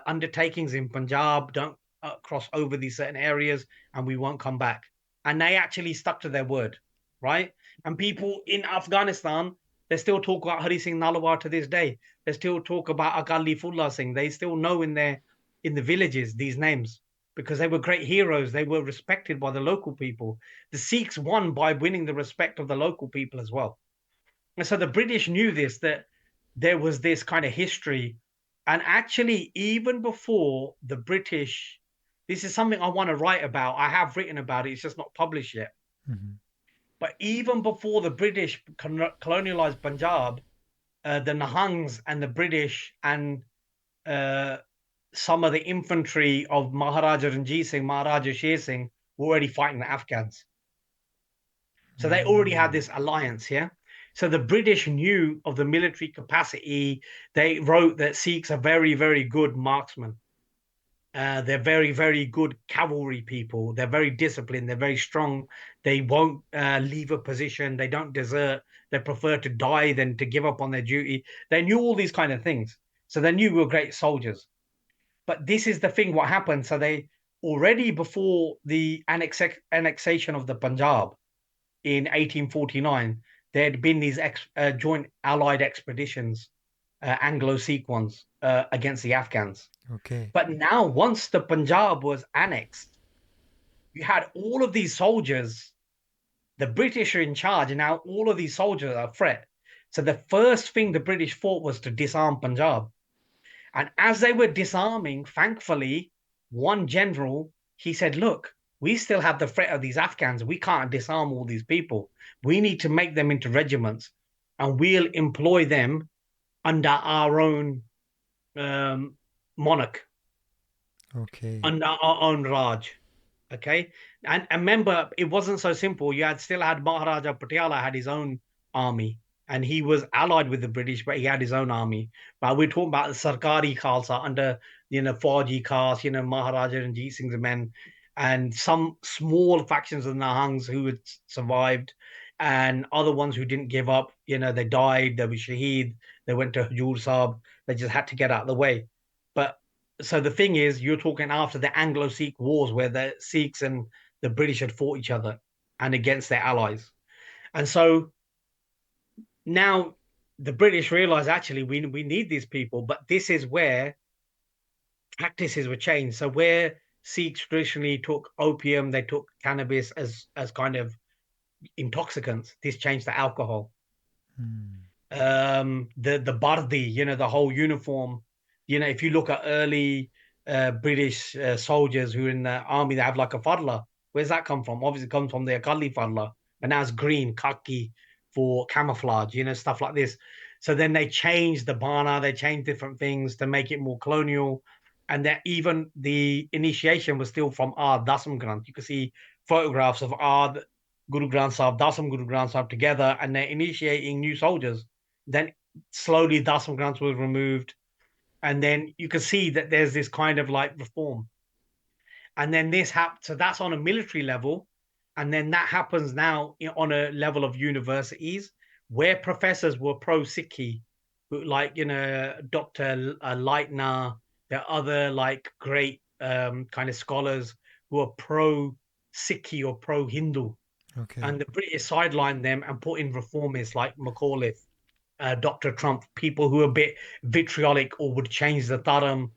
Speaker 1: undertakings in Punjab. Don't cross over these certain areas, and we won't come back. And they actually stuck to their word, right? And people in Afghanistan, they still talk about Hari Singh Nalwa to this day. They still talk about Akali Fulla Singh. They still know in the villages these names because they were great heroes. They were respected by the local people. The Sikhs won by winning the respect of the local people as well. And so the British knew this, that there was this kind of history. And actually, even before the British, this is something I want to write about. I have written about it. It's just not published yet.
Speaker 2: Mm-hmm.
Speaker 1: But even before the British colonialized Punjab, the Nihangs and the British and some of the infantry of Maharaja Ranjit Singh, Maharaja Sher Singh were already fighting the Afghans. So they already had this alliance here. So the British knew of the military capacity. They wrote that Sikhs are very, very good marksmen. They're very, very good cavalry people. They're very disciplined. They're very strong. They won't leave a position. They don't desert. They prefer to die than to give up on their duty. They knew all these kind of things. So they knew we were great soldiers. But this is the thing, what happened. So they already before the annexation of the Punjab in 1849, there had been these joint allied expeditions, Anglo-Sikh ones, against the Afghans.
Speaker 2: Okay.
Speaker 1: But now, once the Punjab was annexed, you had all of these soldiers. The British are in charge, and now all of these soldiers are a threat. So the first thing the British thought was to disarm Punjab. And as they were disarming, thankfully, one general, he said, look, we still have the threat of these Afghans. We can't disarm all these people. We need to make them into regiments, and we'll employ them under our own monarch,
Speaker 2: Okay.
Speaker 1: under our own Raj. Okay. And remember, it wasn't so simple. You had still had Maharaja Patiala had his own army, and he was allied with the British, but he had his own army. But we're talking about the Sarkari Khalsa under, Fauji caste, Maharaja Ranjit Singh's men, and some small factions of the Nihangs who had survived, and other ones who didn't give up. They died, they were shaheed, they went to Hajur Sahib, they just had to get out of the way. But so the thing is, you're talking after the Anglo-Sikh wars where the Sikhs and the British had fought each other and against their allies. And so now the British realize actually we need these people, but this is where practices were changed. So where Sikhs traditionally took opium, they took cannabis as kind of intoxicants. This changed to alcohol. The bardi, the whole uniform. If you look at early British soldiers who are in the army, they have like a fadla. Where's that come from? Obviously, it comes from the Akali fadla, and now it's green, khaki for camouflage, stuff like this. So then they changed the bana, they changed different things to make it more colonial, and that even the initiation was still from our Dasam Granth. You can see photographs of our Guru Granth Sahib, Dasam Guru Granth Sahib together, and they're initiating new soldiers. Then slowly Dasam Granth was removed, and then you can see that there's this kind of like reform. And then this happened. So that's on a military level, and then that happens now on a level of universities where professors were pro Sikhi, like Dr. Leitner, there are other like great kind of scholars who are pro Sikhi or pro Hindu.
Speaker 2: Okay.
Speaker 1: And the British sidelined them and put in reformists like Macauliffe, Dr. Trump, people who are a bit vitriolic or would change the dharam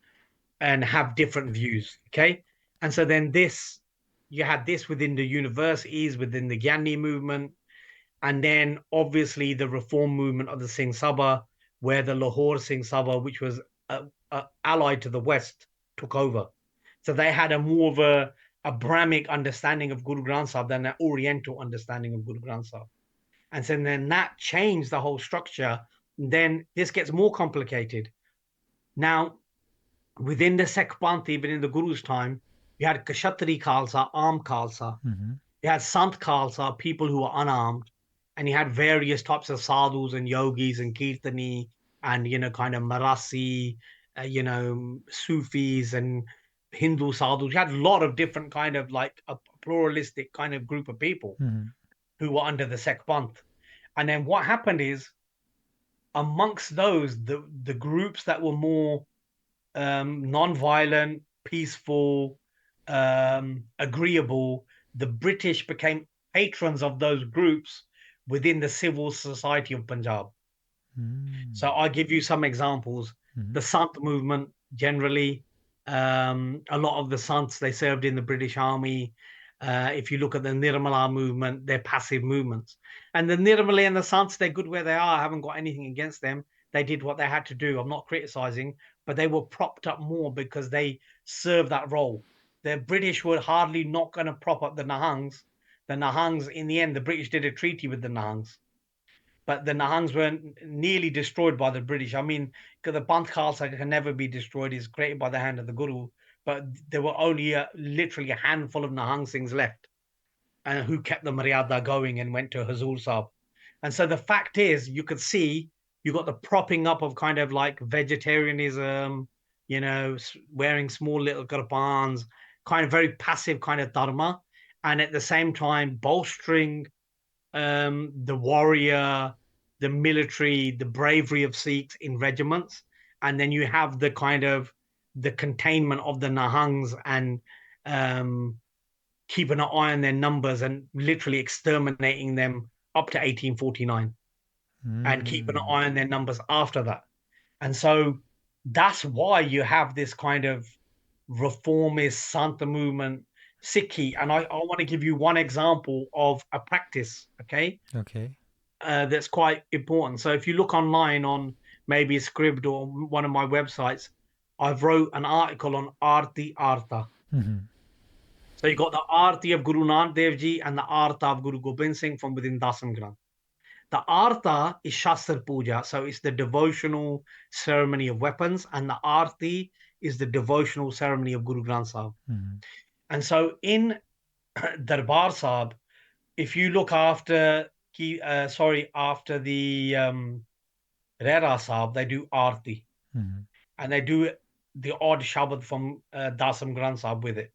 Speaker 1: and have different views. Okay. And so then you had this within the universities, within the Gyani movement, and then obviously the reform movement of the Singh Sabha, where the Lahore Singh Sabha, which was allied to the West, took over. So they had a more of a Brahmic understanding of Guru Granth Sahib than an Oriental understanding of Guru Granth Sahib. And so then that changed the whole structure. Then this gets more complicated. Now, within the Sikh Panth, even in the Guru's time, you had Kshatri Khalsa, armed Khalsa.
Speaker 2: Mm-hmm.
Speaker 1: You had Sant Khalsa, people who were unarmed, and you had various types of sadhus and yogis and kirtani and kind of Marasi, Sufis and Hindu sadhus. You had a lot of different kind of like a pluralistic kind of group of people
Speaker 2: Mm-hmm.
Speaker 1: who were under the Sikh Panth. And then what happened is, amongst those, the groups that were more non-violent, peaceful, agreeable, the British became patrons of those groups within the civil society of Punjab. So I'll give you some examples.
Speaker 2: Mm-hmm.
Speaker 1: The Sant movement, generally, a lot of the Sants, they served in the British Army. If you look at the Nirmala movement, they're passive movements. And the Nirmala and the Sants, they're good where they are. I haven't got anything against them. They did what they had to do. I'm not criticizing, but they were propped up more because they served that role. The British were hardly not going to prop up the Nihangs. The Nihangs, in the end, the British did a treaty with the Nihangs, but the Nihangs were nearly destroyed by the British. I mean, the Panth Khalsa can never be destroyed. It's created by the hand of the Guru. But there were only literally a handful of Nihang Singhs left, and who kept the Maryada going and went to Hazur Sahib. And so the fact is, you could see you got the propping up of kind of like vegetarianism, wearing small little gurbans, kind of very passive kind of dharma, and at the same time bolstering the warrior, the military, the bravery of Sikhs in regiments, and then you have the kind of the containment of the Nihangs and keeping an eye on their numbers and literally exterminating them up to 1849 and keeping an eye on their numbers after that. And so that's why you have this kind of reformist Santa movement, Sikhi. And I want to give you one example of a practice, okay?
Speaker 2: Okay.
Speaker 1: That's quite important. So if you look online on maybe Scribd or one of my websites, I've wrote an article on Arti Artha.
Speaker 2: Mm-hmm.
Speaker 1: So you got the Arti of Guru Nanak Dev Ji and the Artha of Guru Gobind Singh from within Dasam Granth. The Artha is Shastra Puja, so it's the devotional ceremony of weapons, and the Arti is the devotional ceremony of Guru Granth Sahib.
Speaker 2: Mm-hmm.
Speaker 1: And so in Darbar Sahib, if you look after the Rera Sahib, they do Arti.
Speaker 2: Mm-hmm.
Speaker 1: And they do the odd Shabad from Dasam Granth Sahib with it.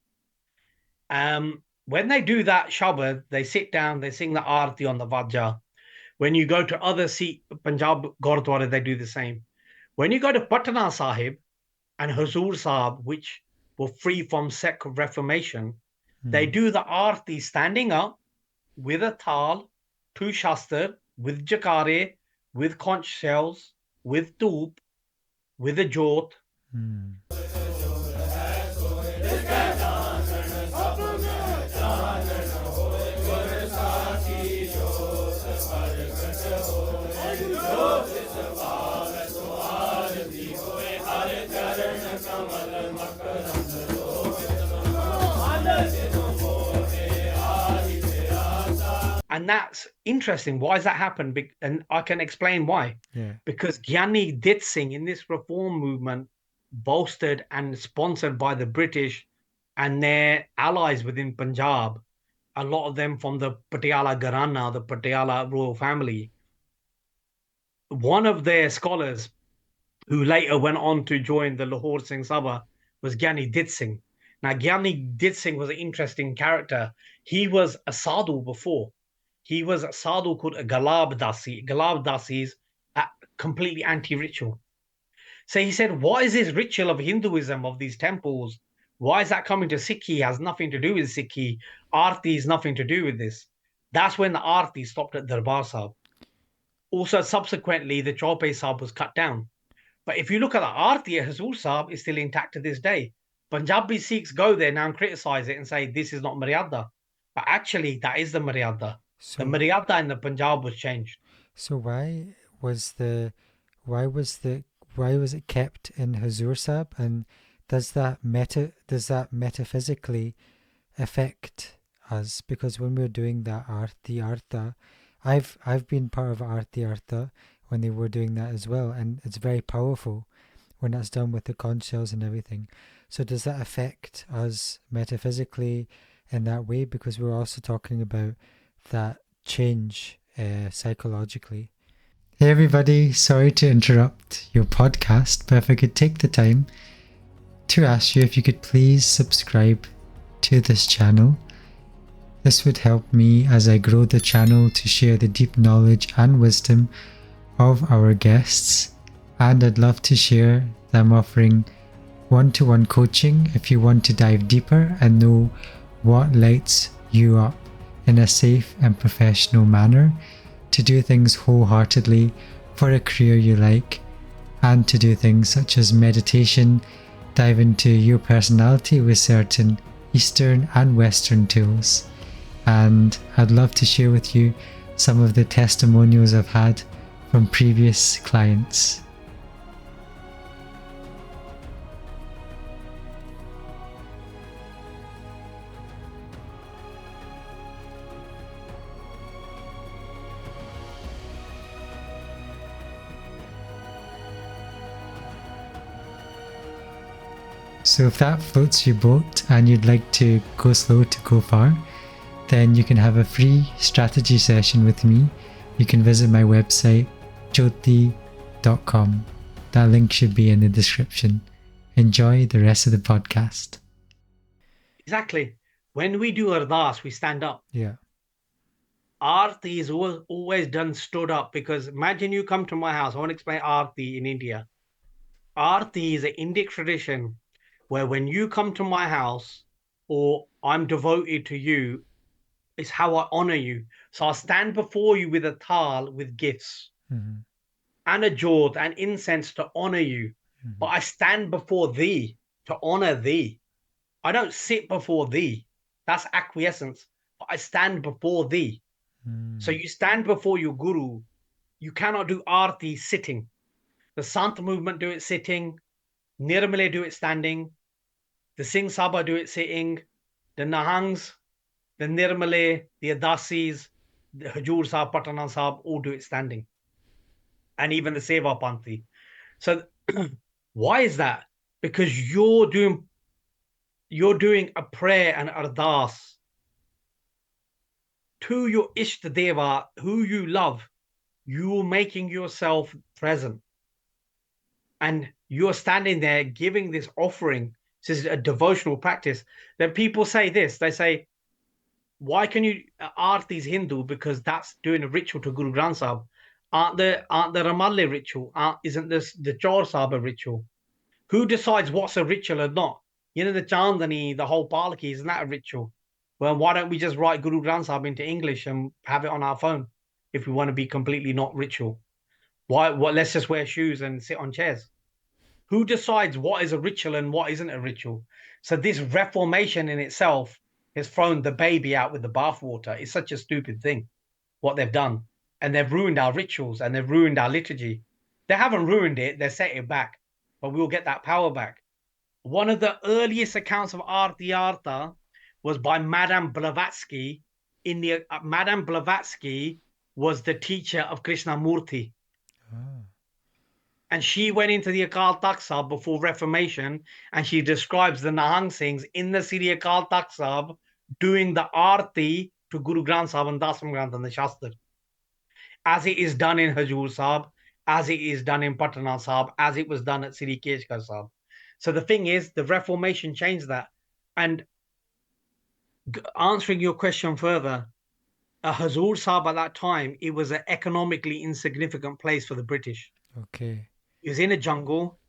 Speaker 1: When they do that Shabad, they sit down, they sing the Arti on the Vajja. When you go to other Sikh Punjab Gurdwara, they do the same. When you go to Patna Sahib and Hazur Sahib, which were free from Sikh Reformation, they do the Arti standing up with a Thal, two Shastar, with Jakare, with conch shells, with Doop, with a Jhot. And that's interesting. Why does that happen? And I can explain why.
Speaker 2: Yeah.
Speaker 1: Because Gyani Dit Singh in this reform movement, bolstered and sponsored by the British and their allies within Punjab, a lot of them from the Patiala Gharana, the Patiala royal family. One of their scholars, who later went on to join the Lahore Singh Sabha, was Gyani Dit Singh. Now, Gyani Dit Singh was an interesting character. He was a sadhu before. He was a sadhu called a Galab Dasi. Galab Dasi is completely anti-ritual. So he said, what is this ritual of Hinduism, of these temples? Why is that coming to Sikhi? It has nothing to do with Sikhi. Arti is nothing to do with this. That's when the Arti stopped at Darbar Sahib. Also, subsequently, the Chaupe Sahib was cut down. But if you look at the Arti at Hazur Sahib, it's still intact to this day. Punjabi Sikhs go there now and criticize it and say, this is not Maryada. But actually, that is the Maryada.
Speaker 2: So,
Speaker 1: the Maryada in the Punjab was changed.
Speaker 2: So why was it kept in Hazur Sahib, and does that metaphysically affect us? Because when we're doing that Arti Artha, I've been part of Arti Artha when they were doing that as well, and it's very powerful. when that's done with the conch shells and everything. So does that affect us metaphysically in that way? Because we're also talking about that change psychologically. Hey everybody, sorry to interrupt your podcast, but if I could take the time to ask you if you could please subscribe to this channel. This would help me as I grow the channel to share the deep knowledge and wisdom of our guests, and I'd love to share that I'm offering one-to-one coaching if you want to dive deeper and know what lights you up in a safe and professional manner, to do things wholeheartedly for a career you like, and to do things such as meditation, dive into your personality with certain Eastern and Western tools. And I'd love to share with you some of the testimonials I've had from previous clients. So if that floats your boat and you'd like to go slow to go far, then you can have a free strategy session with me. You can visit my website, Jhoty.com. That link should be in the description. Enjoy the rest of the podcast.
Speaker 1: Exactly. When we do ardas, we stand up.
Speaker 2: Yeah.
Speaker 1: Aarti is always done stood up, because imagine you come to my house. I want to explain Aarti in India. Aarti is an Indic tradition where when you come to my house or I'm devoted to you, it's how I honor you. So I stand before you with a thal with gifts and a jhot and incense to honor you. But I stand before thee to honor thee. I don't sit before thee. That's acquiescence. But I stand before thee. So you stand before your guru. You cannot do aarti sitting. The Sant movement do it sitting. Nirmale do it standing. The Singh Sabha do it sitting. The Nihangs, the Nirmale, the Adasis, the Hajur Sahib, Patana Sahib all do it standing. And even the Seva Panthi. So why is that? Because you're doing a prayer and ardas to your Ishta Deva, who you love. You're making yourself present. And you're standing there giving this offering. This is a devotional practice. Then people say this, they say, why can you aarti is Hindu? Because that's doing a ritual to Guru Granth Sahib. Aren't the Ramalle ritual? Isn't this the Chaur Sahib a ritual? Who decides what's a ritual or not? You know, the Chandani, the whole Palaki, isn't that a ritual? Well, why don't we just write Guru Granth Sahib into English and have it on our phone if we want to be completely not ritual? Why? Let's just wear shoes and sit on chairs. Who decides what is a ritual and what isn't a ritual? So this reformation in itself has thrown the baby out with the bathwater. It's such a stupid thing, what they've done. And they've ruined our rituals and they've ruined our liturgy. They haven't ruined it, they set it back. But we'll get that power back. One of the earliest accounts of Aarti Artha was by Madame Blavatsky. Madame Blavatsky was the teacher of Krishnamurti. And she went into the Akal Takht Sahib before Reformation, and she describes the Nihang Singhs in the Sri Akal Takht Sahib doing the Aarti to Guru Granth Sahib and Dasam Granth and the Shastra, as it is done in Hajur Sahib, as it is done in Patana Sahib, as it was done at Sri Keshkar Sahib. So the thing is, the Reformation changed that. And answering your question further, a Hajur Sahib at that time, it was an economically insignificant place for the British.
Speaker 2: Okay.
Speaker 1: It was in a jungle.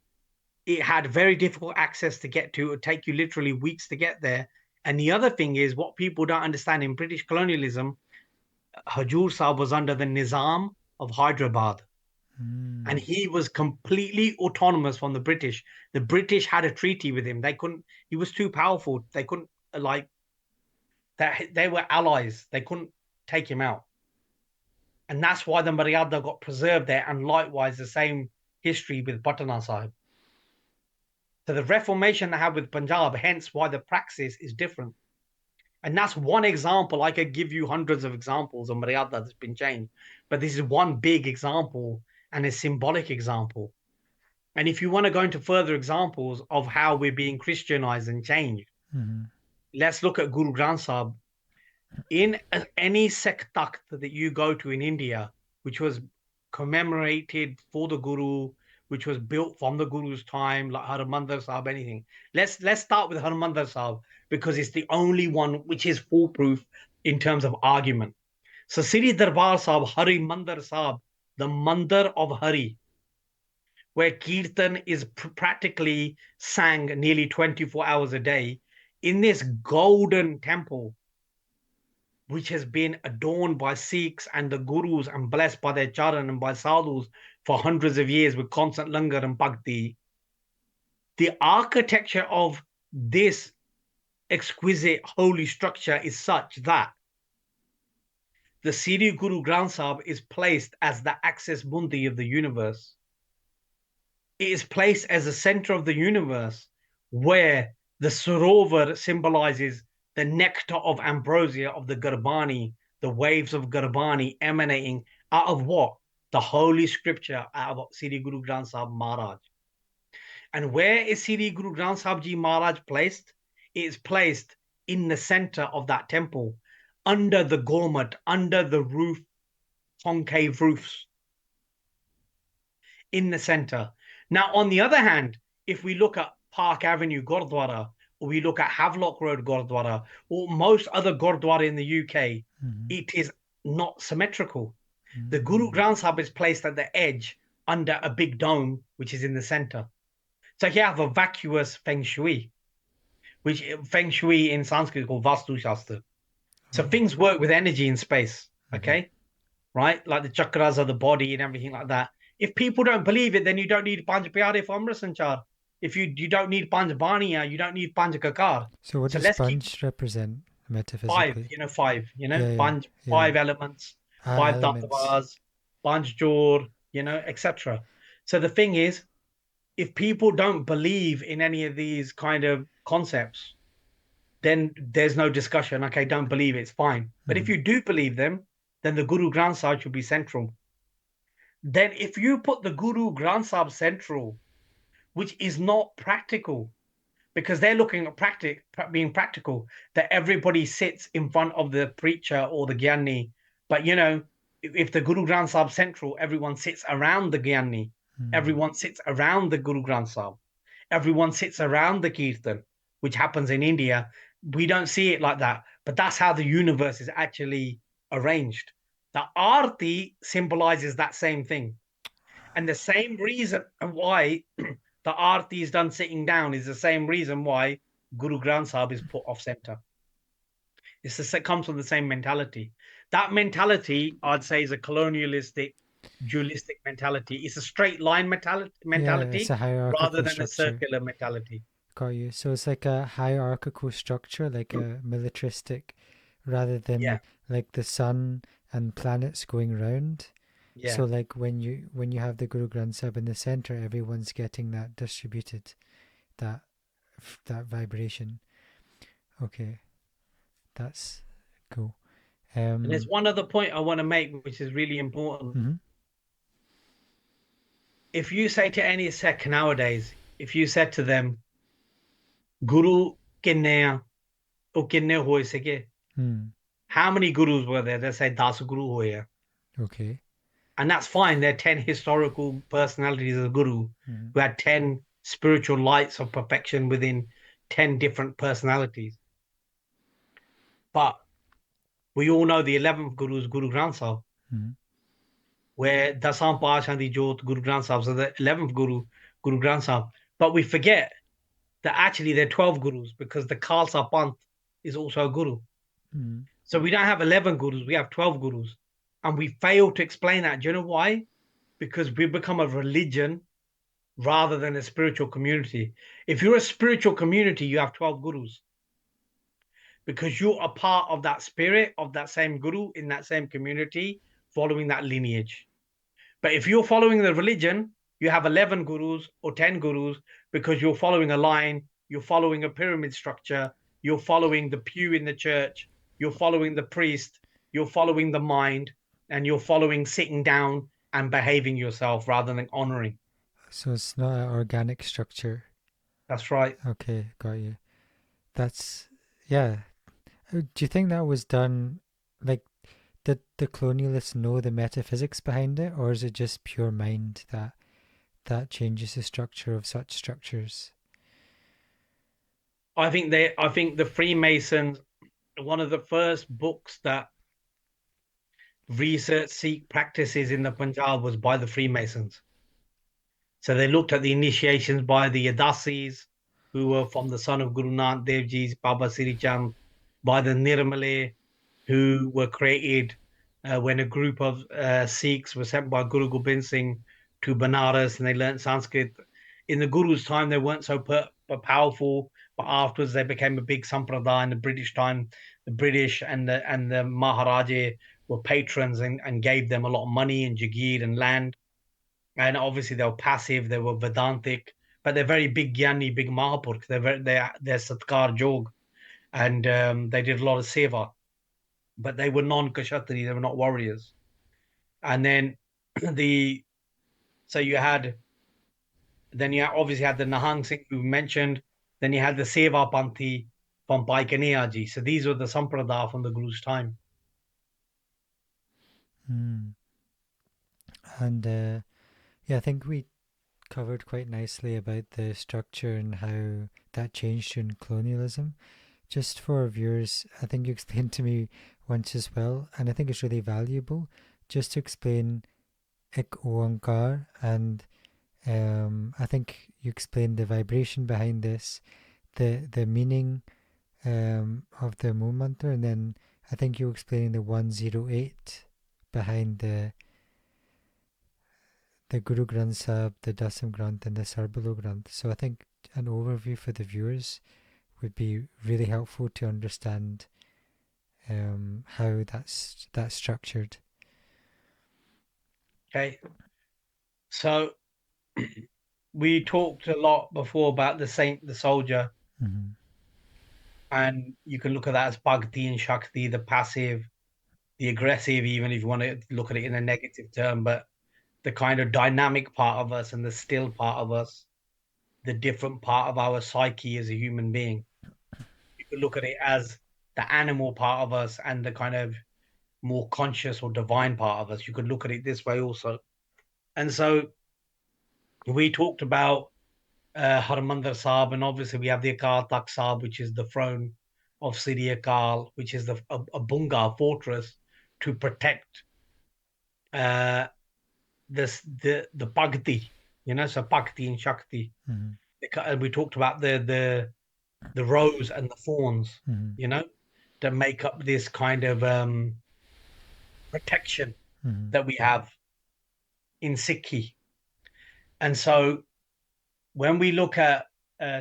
Speaker 1: It had very difficult access to get to. It would take you literally weeks to get there. And the other thing is, what people don't understand in British colonialism, Hajur Sahib was under the Nizam of Hyderabad. And he was completely autonomous from the British. The British had a treaty with him. He was too powerful. They couldn't, they were allies. They couldn't take him out. And that's why the Maryada got preserved there. And likewise, the same history with Patana Sahib. So the Reformation they have with Punjab, hence why the praxis is different. And that's one example. I could give you hundreds of examples of Maryada that's been changed. But this is one big example and a symbolic example. And if you want to go into further examples of how we're being Christianized and changed, let's look at Guru Granth Sahib. In any Sikh takht that you go to in India, which was commemorated for the Guru, which was built from the Guru's time, like Harmandir Sahib, anything. Let's start with Harmandir Sahib because it's the only one which is foolproof in terms of argument. So Sri Darbar Sahib, Hari Mandir Sahib, the Mandir of Hari, where Kirtan is practically sang nearly 24 hours a day in this golden temple, which has been adorned by Sikhs and the Gurus and blessed by their charan and by sadhus for hundreds of years with constant langar and bhakti. The architecture of this exquisite holy structure is such that the Sri Guru Granth Sahib is placed as the access mundi of the universe. It is placed as the center of the universe, where the Sarovar symbolizes the nectar of ambrosia of the gurbani, the waves of gurbani emanating out of what? The holy scripture out of Sri Guru Granth Sahib Maharaj. And where is Sri Guru Granth Sahib Ji Maharaj placed? It is placed in the center of that temple, under the gormat, under the roof, concave roofs, in the center. Now, on the other hand, if we look at Park Avenue Gurdwara, or we look at Havelock Road Gurdwara, or most other Gurdwara in the UK, it is not symmetrical. The Guru Granth Sahib is placed at the edge under a big dome, which is in the center. So you have a vacuous Feng Shui, which Feng Shui in Sanskrit is called Vastu Shastra. So things work with energy in space, okay? Right? Like the chakras of the body and everything like that. If people don't believe it, then you don't need Panj Pyare for Amrit Sanchar. If you don't need Panj Baniya, you don't need Panj Kakar.
Speaker 2: So what does Panj represent metaphysically?
Speaker 1: Five, Panj,
Speaker 2: yeah.
Speaker 1: 5 elements, 5
Speaker 2: elements.
Speaker 1: tattvas, Panj Jor, etc. So the thing is, if people don't believe in any of these kind of concepts, then there's no discussion. Okay, don't believe it's fine. But if you do believe them, then the Guru Granth Sahib should be central. Then if you put the Guru Granth Sahib central, which is not practical, because they're looking at being practical, that everybody sits in front of the preacher or the Gyani. But, if the Guru Granth Sahib central, everyone sits around the Gyani. Everyone sits around the Guru Granth Sahib. Everyone sits around the Kirtan, which happens in India. We don't see it like that, but that's how the universe is actually arranged. The Aarti symbolizes that same thing. And the same reason why the Aarti is done sitting down is the same reason why Guru Granth Sahib is put off center. It comes from the same mentality. That mentality, I'd say, is a colonialistic, dualistic mentality. It's a straight line mentality
Speaker 2: it's a hierarchical
Speaker 1: rather than
Speaker 2: structure.
Speaker 1: a circular mentality.
Speaker 2: Got you. So it's like a hierarchical structure, like a militaristic, rather than like the sun and planets going round.
Speaker 1: Yeah.
Speaker 2: So like when you have the Guru Granth Sahib in the center, everyone's getting that distributed, that vibration. Okay, that's cool.
Speaker 1: And there's one other point I want to make, which is really important. If you say to any Sikh nowadays, if you said to them, Guru kinne or kinne hoye sike, how many gurus were there? They say 10 guru hoye.
Speaker 2: Okay.
Speaker 1: And that's fine. There are 10 historical personalities of Guru who had 10 spiritual lights of perfection within 10 different personalities. But we all know the 11th Guru is Guru Granth Sahib, where Dasam and Jhoty Guru Granth Sahib, so the 11th Guru, Guru Granth Sahib. But we forget that actually there are 12 Gurus because the Khalsa Panth is also a Guru. So we don't have 11 Gurus, we have 12 Gurus. And we fail to explain that. Do you know why? Because we become a religion rather than a spiritual community. If you're a spiritual community, you have 12 Gurus. Because you are part of that spirit, of that same Guru, in that same community, following that lineage. But if you're following the religion, you have 11 Gurus or 10 Gurus because you're following a line, you're following a pyramid structure, you're following the pew in the church, you're following the priest, you're following the mind, and you're following sitting down and behaving yourself rather than honoring.
Speaker 2: So it's not an organic structure.
Speaker 1: That's right.
Speaker 2: Okay, got you. That's, yeah. Do you think that was done, like, did the colonialists know the metaphysics behind it, or is it just pure mind that changes the structure of such structures?
Speaker 1: I think the Freemasons, one of the first books that researched Sikh practices in the Punjab was by the Freemasons. So they looked at the initiations by the Adasis, who were from the son of Guru Nanak Dev Ji's Baba Siri Chand, by the Nirmale, who were created when a group of Sikhs were sent by Guru Gobind Singh to Banaras, and they learned Sanskrit. In the Guru's time, they weren't so powerful, but afterwards they became a big sampradaya. In the British time, the British and the Maharaja were patrons and gave them a lot of money and jagir and land. And obviously they were passive, they were Vedantic, but they're very big Gyani, big Mahapurk. They're Satkar Jog, and they did a lot of seva, but they were non-Kshatri, they were not warriors. And then the so you had then you obviously had the Nihang Singh who mentioned, then you had the Seva Panthi from Paikaniaji. So these were the Sampradaya from the Guru's time.
Speaker 2: Hmm. And yeah, I think we covered quite nicely about the structure and how that changed during colonialism. Just for our viewers, I think you explained to me once as well, and I think it's really valuable just to explain Ik Oankar, and I think you explained the vibration behind this, the meaning of the Moon Mantra, and then I think you were explaining the 108 behind the Guru Granth Sahib, the Dasam Granth, and the Sarbloh Granth. So I think an overview for the viewers would be really helpful to understand how that's structured.
Speaker 1: Okay. So we talked a lot before about the saint, the soldier,
Speaker 2: Mm-hmm.
Speaker 1: and you can look at that as Bhakti and Shakti, the passive, the aggressive, even if you want to look at it in a negative term, but the kind of dynamic part of us and the still part of us, the different part of our psyche as a human being. You could look at it as the animal part of us and the kind of more conscious or divine part of us. You could look at it this way also. And so we talked about Harmandir Sahib, and obviously we have the Akal Takht Sahib, which is the throne of Sri Akal, which is a Bunga fortress to protect uh, the Bhakti, so Bhakti and Shakti.
Speaker 2: Mm-hmm.
Speaker 1: We talked about the rose and the thorns,
Speaker 2: Mm-hmm.
Speaker 1: that make up this kind of protection
Speaker 2: Mm-hmm.
Speaker 1: that we have in Sikhi. And so when we look at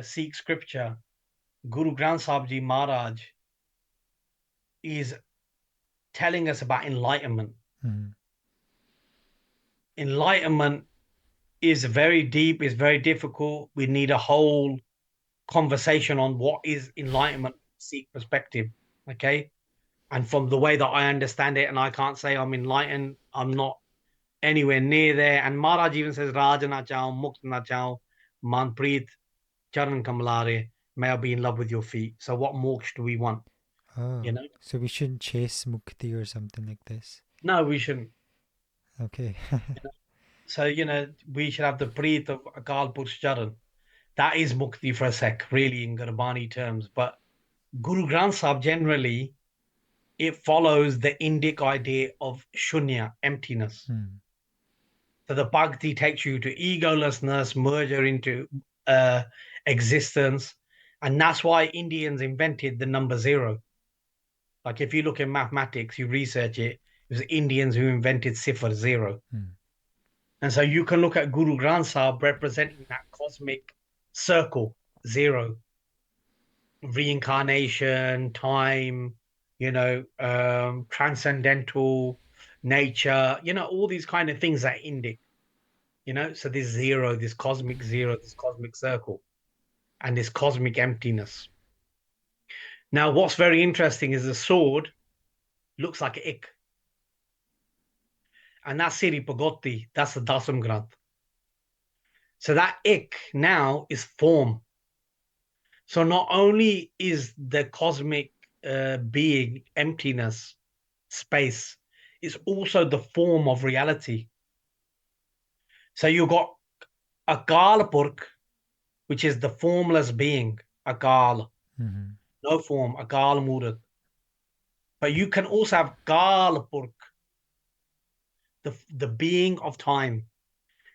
Speaker 1: Sikh scripture, Guru Granth Sahib Ji Maharaj is telling us about enlightenment.
Speaker 2: Mm-hmm.
Speaker 1: Enlightenment is very deep, is very difficult. We need a whole conversation on what is enlightenment from Sikh perspective. Okay. And from the way that I understand it, and I can't say I'm enlightened, I'm not anywhere near there. And Maharaj even says, Raja na chao, Mukt na chao, Manpreet, Charan Kamalare, may I be in love with your feet. So what moksha do we want?
Speaker 2: Oh, so we shouldn't chase mukti or something like this.
Speaker 1: No, we shouldn't.
Speaker 2: Okay.
Speaker 1: So, we should have the Preet of Akal Pursh Charan. That is mukti for a sec, really, in gurbani terms. But Guru Granth Sahib generally, it follows the Indic idea of shunya, emptiness. So the bhakti takes you to egolessness, merger into existence. And that's why Indians invented the number zero. Like if you look in mathematics, you research it, it was Indians who invented cipher zero. And so you can look at Guru Granth Sahib representing that cosmic circle, zero, reincarnation, time, transcendental nature, all these kind of things are Indic, so this zero, this cosmic circle, and this cosmic emptiness. Now, what's very interesting is the sword looks like Ik. And that's Siri Pagoti, that's the Dasam Granth. So that ik now is form. So not only is the cosmic being emptiness, space, it's also the form of reality. So you've got Akal Purkh, which is the formless being, Akal, no form, Akal Murad. But you can also have Kal Purkh, the being of time.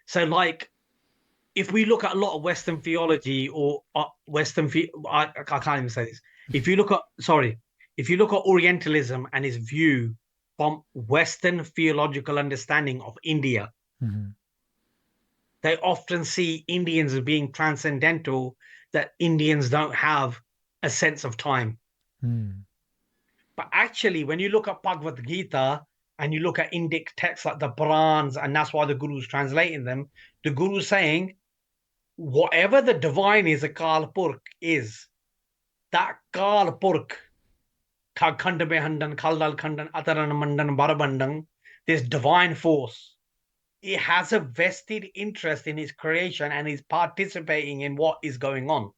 Speaker 1: So like, if we look at a lot of Western theology or I can't even say this. If you look at Orientalism and its view from Western theological understanding of India, they often see Indians as being transcendental, that Indians don't have a sense of time. But actually, when you look at Bhagavad Gita and you look at Indic texts like the Purans, and that's why the Guru's translating them, the Guru's saying, whatever the divine is, a Kal Purkh is, that Kal Purkh, Khanda Behandan, Kaldal Khandan, Ataran Mandan, Barabandan, this divine force, it has a vested interest in its creation and is participating in what is going on.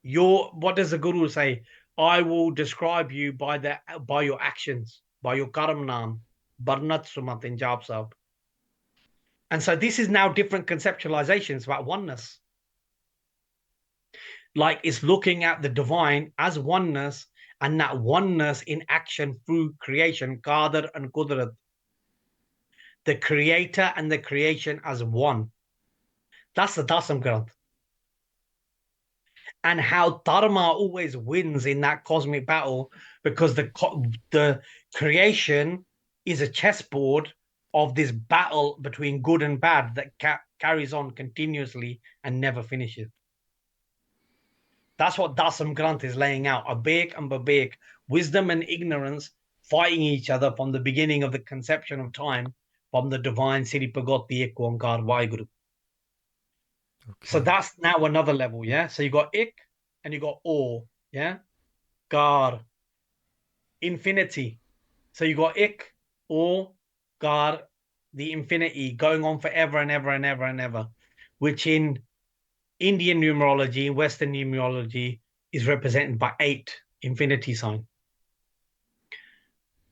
Speaker 1: What does the Guru say? I will describe you by your actions, by your karam naam, barnat sumat in Jab Sahib. And so this is now different conceptualizations about oneness. Like it's looking at the divine as oneness, and that oneness in action through creation, Qadar and Qudrat. The creator and the creation as one. That's the Dasam Granth. And how Dharma always wins in that cosmic battle, because the creation is a chessboard of this battle between good and bad that carries on continuously and never finishes. That's what Dasam Granth is laying out. Abek and Babek, wisdom and ignorance fighting each other from the beginning of the conception of time, from the divine Siri Pagoti Ek Oankar Vaheguru. So that's now another level, yeah? So you got ik and you got o, yeah? Gar, infinity. So you got ik, o, gar, the infinity going on forever and ever and ever and ever, which in Indian numerology, Western numerology, is represented by 8 infinity sign.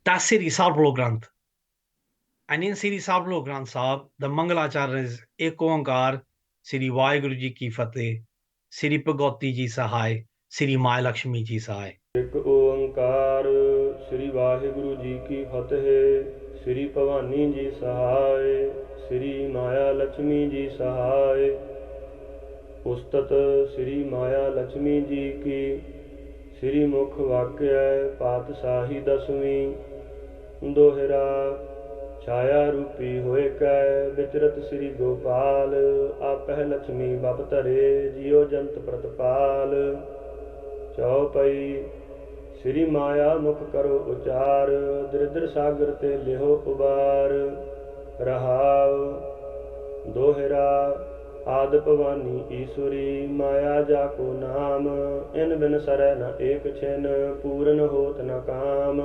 Speaker 1: That's Siri Sarbloh Granth. And in Siri Sarbloh Granth Sahib, the Mangalacharya is Ek Oankar, Sri Vaheguru Ji Ki Fateh, Sri Pagoti Ji Sahai, Sri Maya Lakshmi Ji Sahai.
Speaker 5: एक ओंकार श्री वाहिगुरु जी की फतेह, श्री भवानी जी सहाय, श्री माया लक्ष्मी जी सहाय। उस्तत श्री माया लक्ष्मी जी की, श्री मुख वाक्य पातशाही दसवीं। दोहरा छाया रूपी होए कै, विचरत श्री गोपाल, आपह लक्ष्मी बप धरे, जियो जंत प्रतपाल। चौपई श्री माया मुख करो उचार, दरिद्र सागर ते लिहो उबार। रहाव दोहरा आद भवानी ईश्वरी, माया जाको नाम, इन बिन सरह न एक छिन, पूरन होत न काम।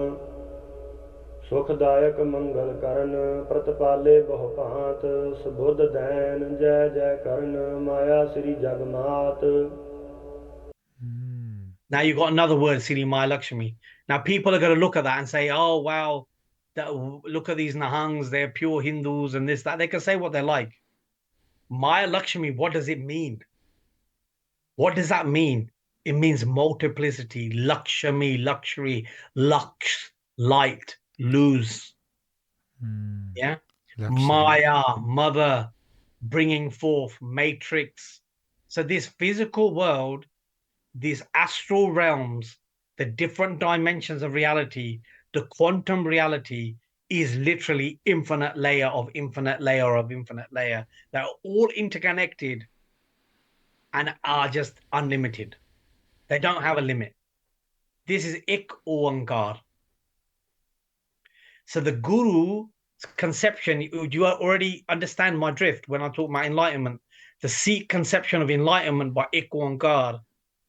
Speaker 5: सुखदायक मंगल करन, प्रतपाले बहु भांत, सुबुध दैन जय जय करन, माया Shri जगमात।
Speaker 1: Now you got another word, Sri Maya Lakshmi. Now people are going to look at that and say, oh, wow, look at these Nihangs, they're pure Hindus and this, that. They can say what they like. Maya Lakshmi, what does it mean? What does that mean? It means multiplicity, Lakshmi, luxury, lux, light, lose. Yeah? Luxury. Maya, mother, bringing forth, matrix. So this physical world, these astral realms, the different dimensions of reality, the quantum reality is literally infinite layer of infinite layer of infinite layer. They're all interconnected and are just unlimited. They don't have a limit. This is Ik Oankar. So the Guru's conception, you already understand my drift when I talk about enlightenment. The Sikh conception of enlightenment by Ik Oankar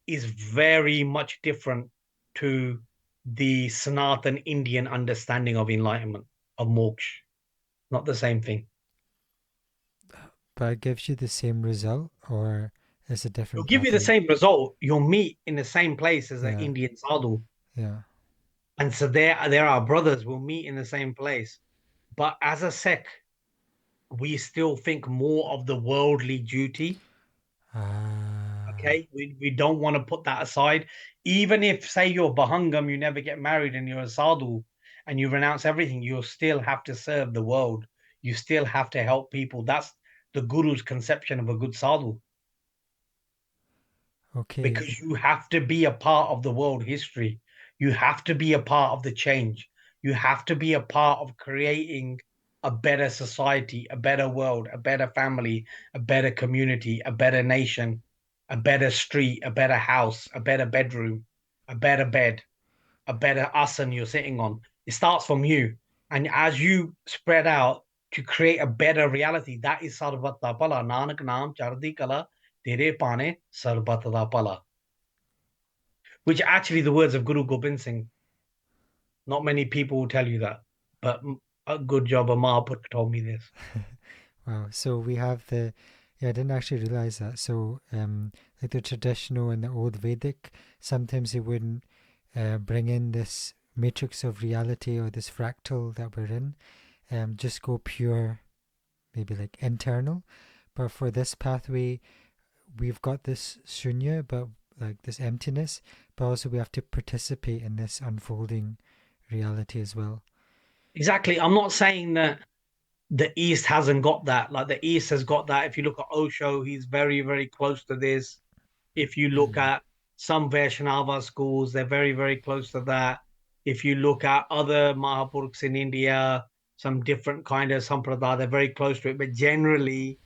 Speaker 1: is very much different to the Sanatan Indian understanding of enlightenment, of moksha. Not the same thing.
Speaker 2: but it gives you the same result, or is a
Speaker 1: It'll
Speaker 2: different
Speaker 1: give you the
Speaker 2: pathway?
Speaker 1: same result. You'll meet in the same place as an
Speaker 2: Yeah,
Speaker 1: Indian sadhu.
Speaker 2: yeah.
Speaker 1: And so there are brothers, we'll meet in the same place. But as a Sikh, we still think more of the worldly duty.
Speaker 2: Ah,
Speaker 1: Okay. We don't want to put that aside. Even if, say, you're Bahangam, you never get married and you're a sadhu and you renounce everything, you'll still have to serve the world. You still have to help people. That's the Guru's conception of a good sadhu.
Speaker 2: okay.
Speaker 1: Because you have to be a part of the world history. You have to be a part of the change. You have to be a part of creating a better society, a better world, a better family, a better community, a better nation, a better street, a better house, a better bedroom, a better bed, a better asan you're sitting on. It starts from you. And as you spread out to create a better reality, that is Sarvat da Pala. Nanak Naam Chardi Kala Tere Pane Sarvat da Pala. Which are actually the words of Guru Gobind Singh. Not many people will tell you that, but a good job a Mahaprabhu told me this.
Speaker 2: Wow. So we have the, yeah, I didn't actually realize that. So, like the traditional and the old Vedic, sometimes they wouldn't bring in this matrix of reality or this fractal that we're in, just go pure, maybe like internal. But for this pathway, we've got this shunya, but like this emptiness, but also we have to participate in this unfolding reality as well.
Speaker 1: Exactly. I'm not saying that the East hasn't got that. Like the East has got that. If you look at Osho, he's very, very close to this. If you look at some Vaishnava schools, they're very, very close to that. If you look at other Mahapurukhs in India, some different kind of sampradaya, they're very close to it. But generally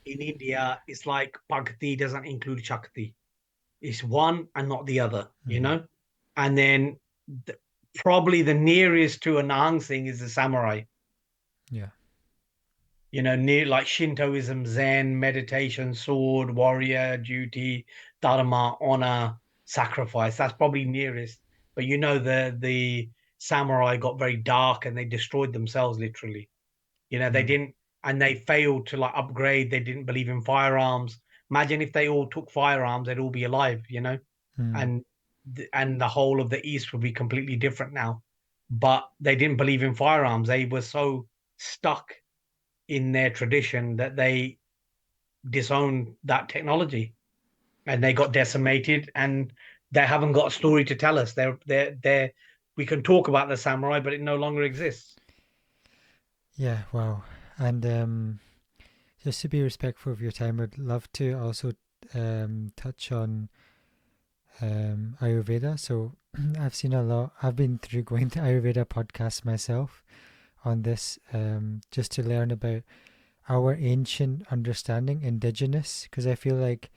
Speaker 1: in India, it's like Bhakti doesn't include Shakti. It's one and not the other, you
Speaker 2: Mm-hmm.
Speaker 1: know? And then th probably the nearest to a Nihang Singh is the samurai,
Speaker 2: Yeah.
Speaker 1: you know, near like Shintoism, Zen, meditation, sword, warrior, duty, dharma, honor, sacrifice. That's probably nearest. But you know, the samurai got very dark and they destroyed themselves literally. You know, they
Speaker 2: Mm.
Speaker 1: didn't, and they failed to like upgrade. They didn't believe in firearms. Imagine if they all took firearms, they'd all be alive, you know?
Speaker 2: Mm.
Speaker 1: And and the whole of the East would be completely different now. But they didn't believe in firearms. They were so stuck in their tradition that they disowned that technology and they got decimated and they haven't got a story to tell us. They're we can talk about the samurai, but it no longer exists.
Speaker 2: Yeah, wow. And just to be respectful of your time, I'd love to also touch on Ayurveda. So I've seen a lot, I've been through going to Ayurveda podcasts myself on this, just to learn about our ancient understanding, indigenous, because I feel like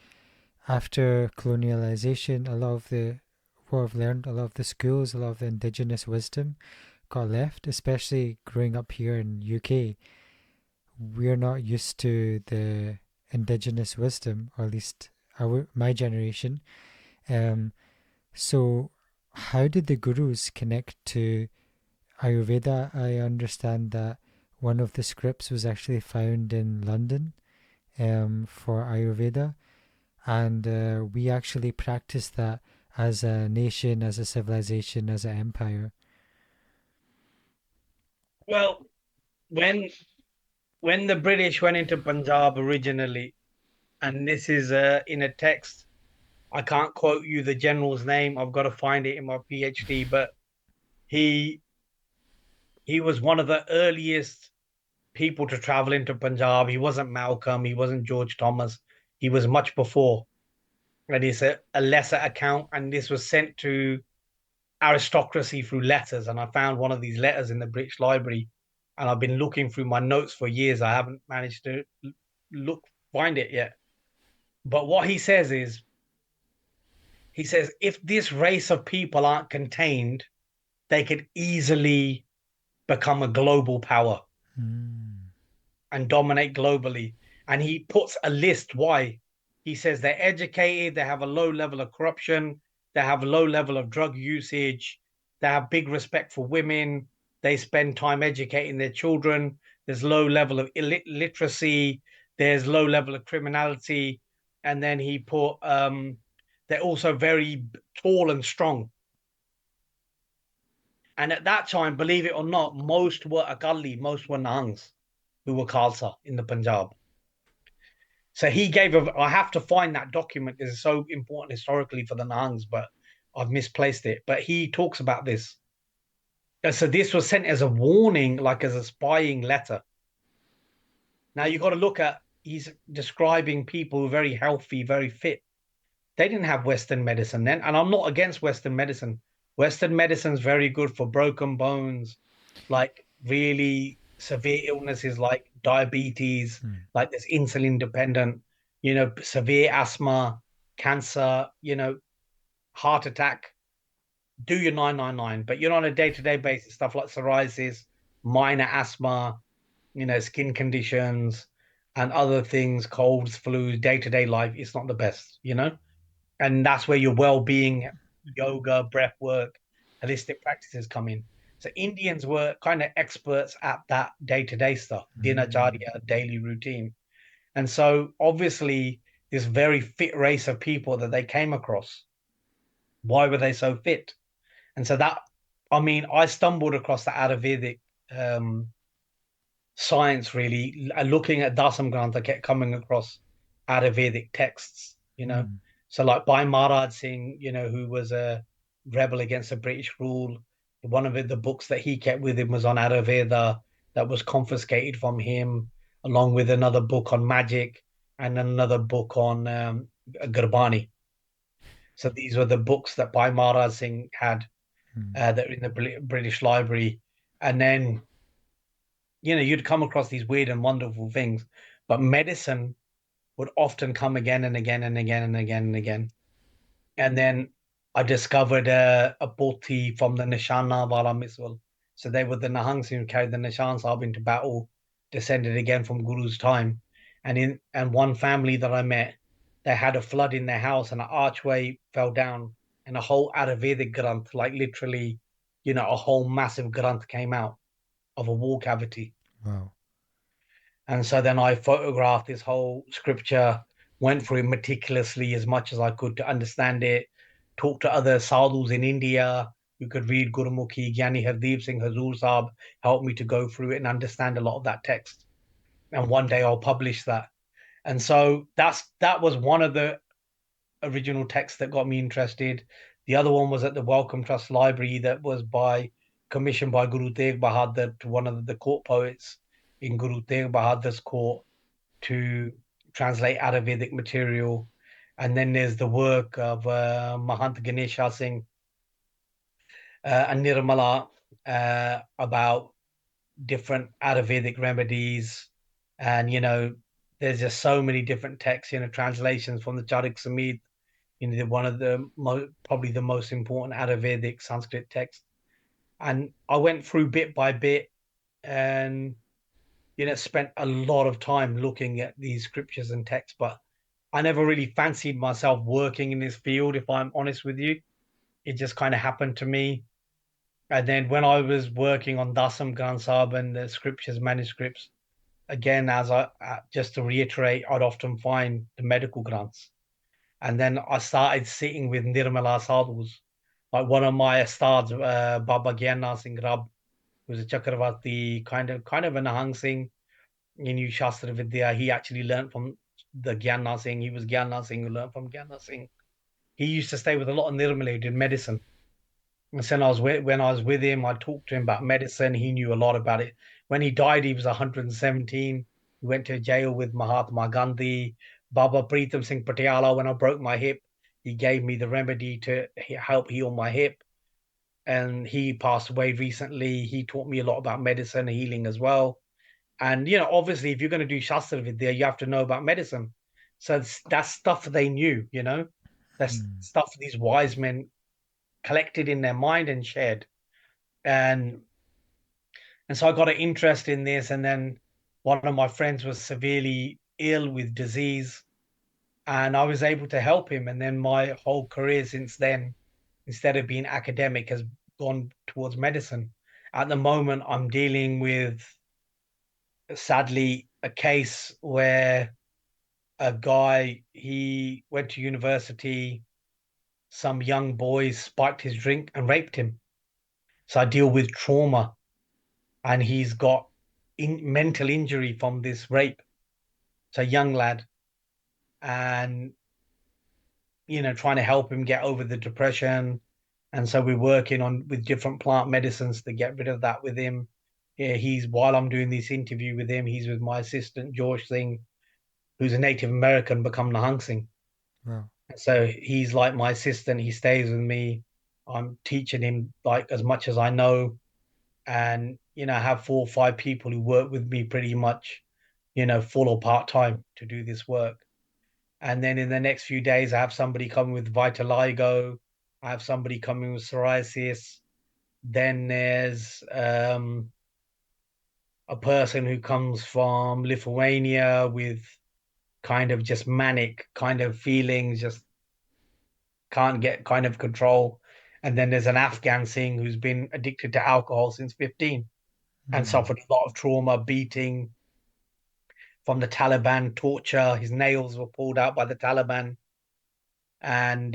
Speaker 2: after colonialization, a lot of the, what I've learned, a lot of the schools, a lot of the indigenous wisdom got left, especially growing up here in UK. We're not used to the indigenous wisdom, or at least my generation. Um, so how did the gurus connect to Ayurveda? I understand that one of the scripts was actually found in London, for Ayurveda, and we actually practice that as a nation, as a civilization, as an empire.
Speaker 1: Well, when when the British went into Punjab originally, and this is in a text, I can't quote you the general's name. I've got to find it in my PhD, but he he was one of the earliest people to travel into Punjab. He wasn't Malcolm, he wasn't George Thomas. He was much before. And it's a lesser account, and this was sent to aristocracy through letters. And I found one of these letters in the British Library, and I've been looking through my notes for years. I haven't managed to look find it yet. But what he says is, he says, if this race of people aren't contained, they could easily become a global power
Speaker 2: Mm.
Speaker 1: and dominate globally. And he puts a list why. He says they're educated, they have a low level of corruption, they have a low level of drug usage, they have big respect for women, they spend time educating their children, there's low level of illiteracy, there's low level of criminality, and then he put they're also very tall and strong. And at that time, believe it or not, most were Akalli, most were Nihangs, who were Khalsa in the Punjab. So he gave I have to find that document because it's so important historically for the Nihangs, but I've misplaced it. But he talks about this. So this was sent as a warning, like as a spying letter. Now you got to look at, he's describing people who are very healthy, very fit. They didn't have Western medicine then. And I'm not against Western medicine. Western medicine's very good for broken bones, like really severe illnesses like diabetes, like this insulin dependent, severe asthma, cancer, heart attack. Do your 999, but you're on a day-to-day basis, stuff like psoriasis, minor asthma, skin conditions and other things, colds, flus, day-to-day life, it's not the best. And that's where your well-being, yoga, breath work, holistic practices come in. So Indians were kind of experts at that day-to-day stuff, dinacharya, daily routine. And so obviously this very fit race of people that they came across, why were they so fit? And so I stumbled across the Ayurvedic science really. Looking at Dasam Granth, I kept coming across Ayurvedic texts. So like by Maharaj Singh, who was a rebel against the British rule. One of the books that he kept with him was on Ayurveda that was confiscated from him, along with another book on magic and another book on gurbani. So these were the books that Bhai Maharaj Singh had that are in the British Library. And then, you'd come across these weird and wonderful things, but medicine would often come again and again and again and again and again. And then I discovered a Poti from the Nishana Wala Miswal. So they were the Nihangs who carried the Nishan Sahib into battle, descended again from Guru's time. And one family that I met, they had a flood in their house and an archway fell down and a whole Ayurvedic Granth, like literally, a whole massive Granth came out of a wall cavity.
Speaker 2: Wow.
Speaker 1: And so then I photographed this whole scripture, went through it meticulously as much as I could to understand it, talked to other sadhus in India who could read Gurumukhi. Gyani Hardeep Singh Hazur Sahib helped me to go through it and understand a lot of that text. And one day I'll publish that. And so that was one of the original texts that got me interested. The other one was at the Wellcome Trust Library that was commissioned by Guru Tegh Bahadur to one of the court poets in Guru Tegh Bahadur's court to translate Ayurvedic material. And then there's the work of Mahant Ganesha Singh and Nirmala about different Ayurvedic remedies. And, there's just so many different texts, translations from the Charik Samhita, one of the probably the most important Ayurvedic Sanskrit text. And I went through bit by bit and, spent a lot of time looking at these scriptures and texts, but I never really fancied myself working in this field, if I'm honest with you. It just kind of happened to me. And then when I was working on Dasam Granth Sahib and the scriptures, manuscripts, again, just to reiterate, I'd often find the medical Granths. And then I started sitting with Nirmala sadhus. Like one of my ustads, Baba Gyannath Singh Rab, who was a Chakravarti, kind of a Nihang Singh. He knew Shastra Vidya. He actually learned from the Gyannath Singh. He was Gyannath Singh who learned from Gyannath Singh. He used to stay with a lot of Nirmala who did medicine. And so when I was with him, I talked to him about medicine. He knew a lot about it. When he died, he was 117. He went to jail with Mahatma Gandhi. Baba Pritam Singh Patiala, when I broke my hip, he gave me the remedy to help heal my hip. And he passed away recently. He taught me a lot about medicine and healing as well. And, obviously, if you're going to do Shastra Vidya, you have to know about medicine. So that's stuff they knew, That's stuff these wise men collected in their mind and shared. And so I got an interest in this. And then one of my friends was severely ill with disease. And I was able to help him. And then my whole career since then, instead of being academic, has gone towards medicine. At the moment, I'm dealing with, sadly, a case where a guy, he went to university, some young boys spiked his drink and raped him. So I deal with trauma, and he's got mental injury from this rape. It's a young lad, and trying to help him get over the depression. And so we're working on with different plant medicines to get rid of that with him. Yeah, while I'm doing this interview with him, he's with my assistant George Singh, who's a Native American, become Nihang Singh.
Speaker 2: Wow.
Speaker 1: So he's like my assistant. He stays with me. I'm teaching him like as much as I know, and I have 4 or 5 people who work with me pretty much, full or part time to do this work. And then in the next few days, I have somebody coming with vitiligo. I have somebody coming with psoriasis. Then there's a person who comes from Lithuania with kind of just manic kind of feelings, just can't get kind of control. And then there's an Afghan Singh who's been addicted to alcohol since 15 and
Speaker 2: Mm.
Speaker 1: suffered a lot of trauma, beating from the Taliban, torture. His nails were pulled out by the Taliban. And,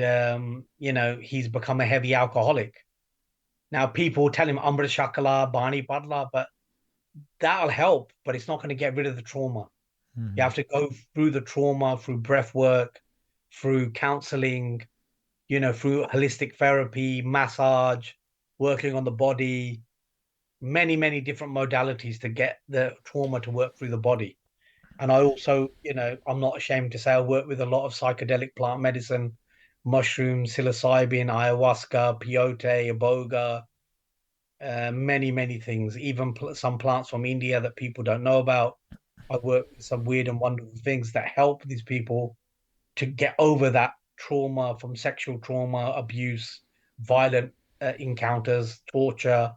Speaker 1: he's become a heavy alcoholic. Now, people tell him Amrit Shakala, Bani Padla, but that'll help, but it's not going to get rid of the trauma. You
Speaker 2: Mm.
Speaker 1: have to go through the trauma, through breath work, through counseling, through holistic therapy, massage, working on the body, many, many different modalities to get the trauma to work through the body. And I also, I'm not ashamed to say I work with a lot of psychedelic plant medicine, mushrooms, psilocybin, ayahuasca, peyote, iboga, many, many things, even some plants from India that people don't know about. I work with some weird and wonderful things that help these people to get over that trauma from sexual trauma, abuse, violent encounters, torture,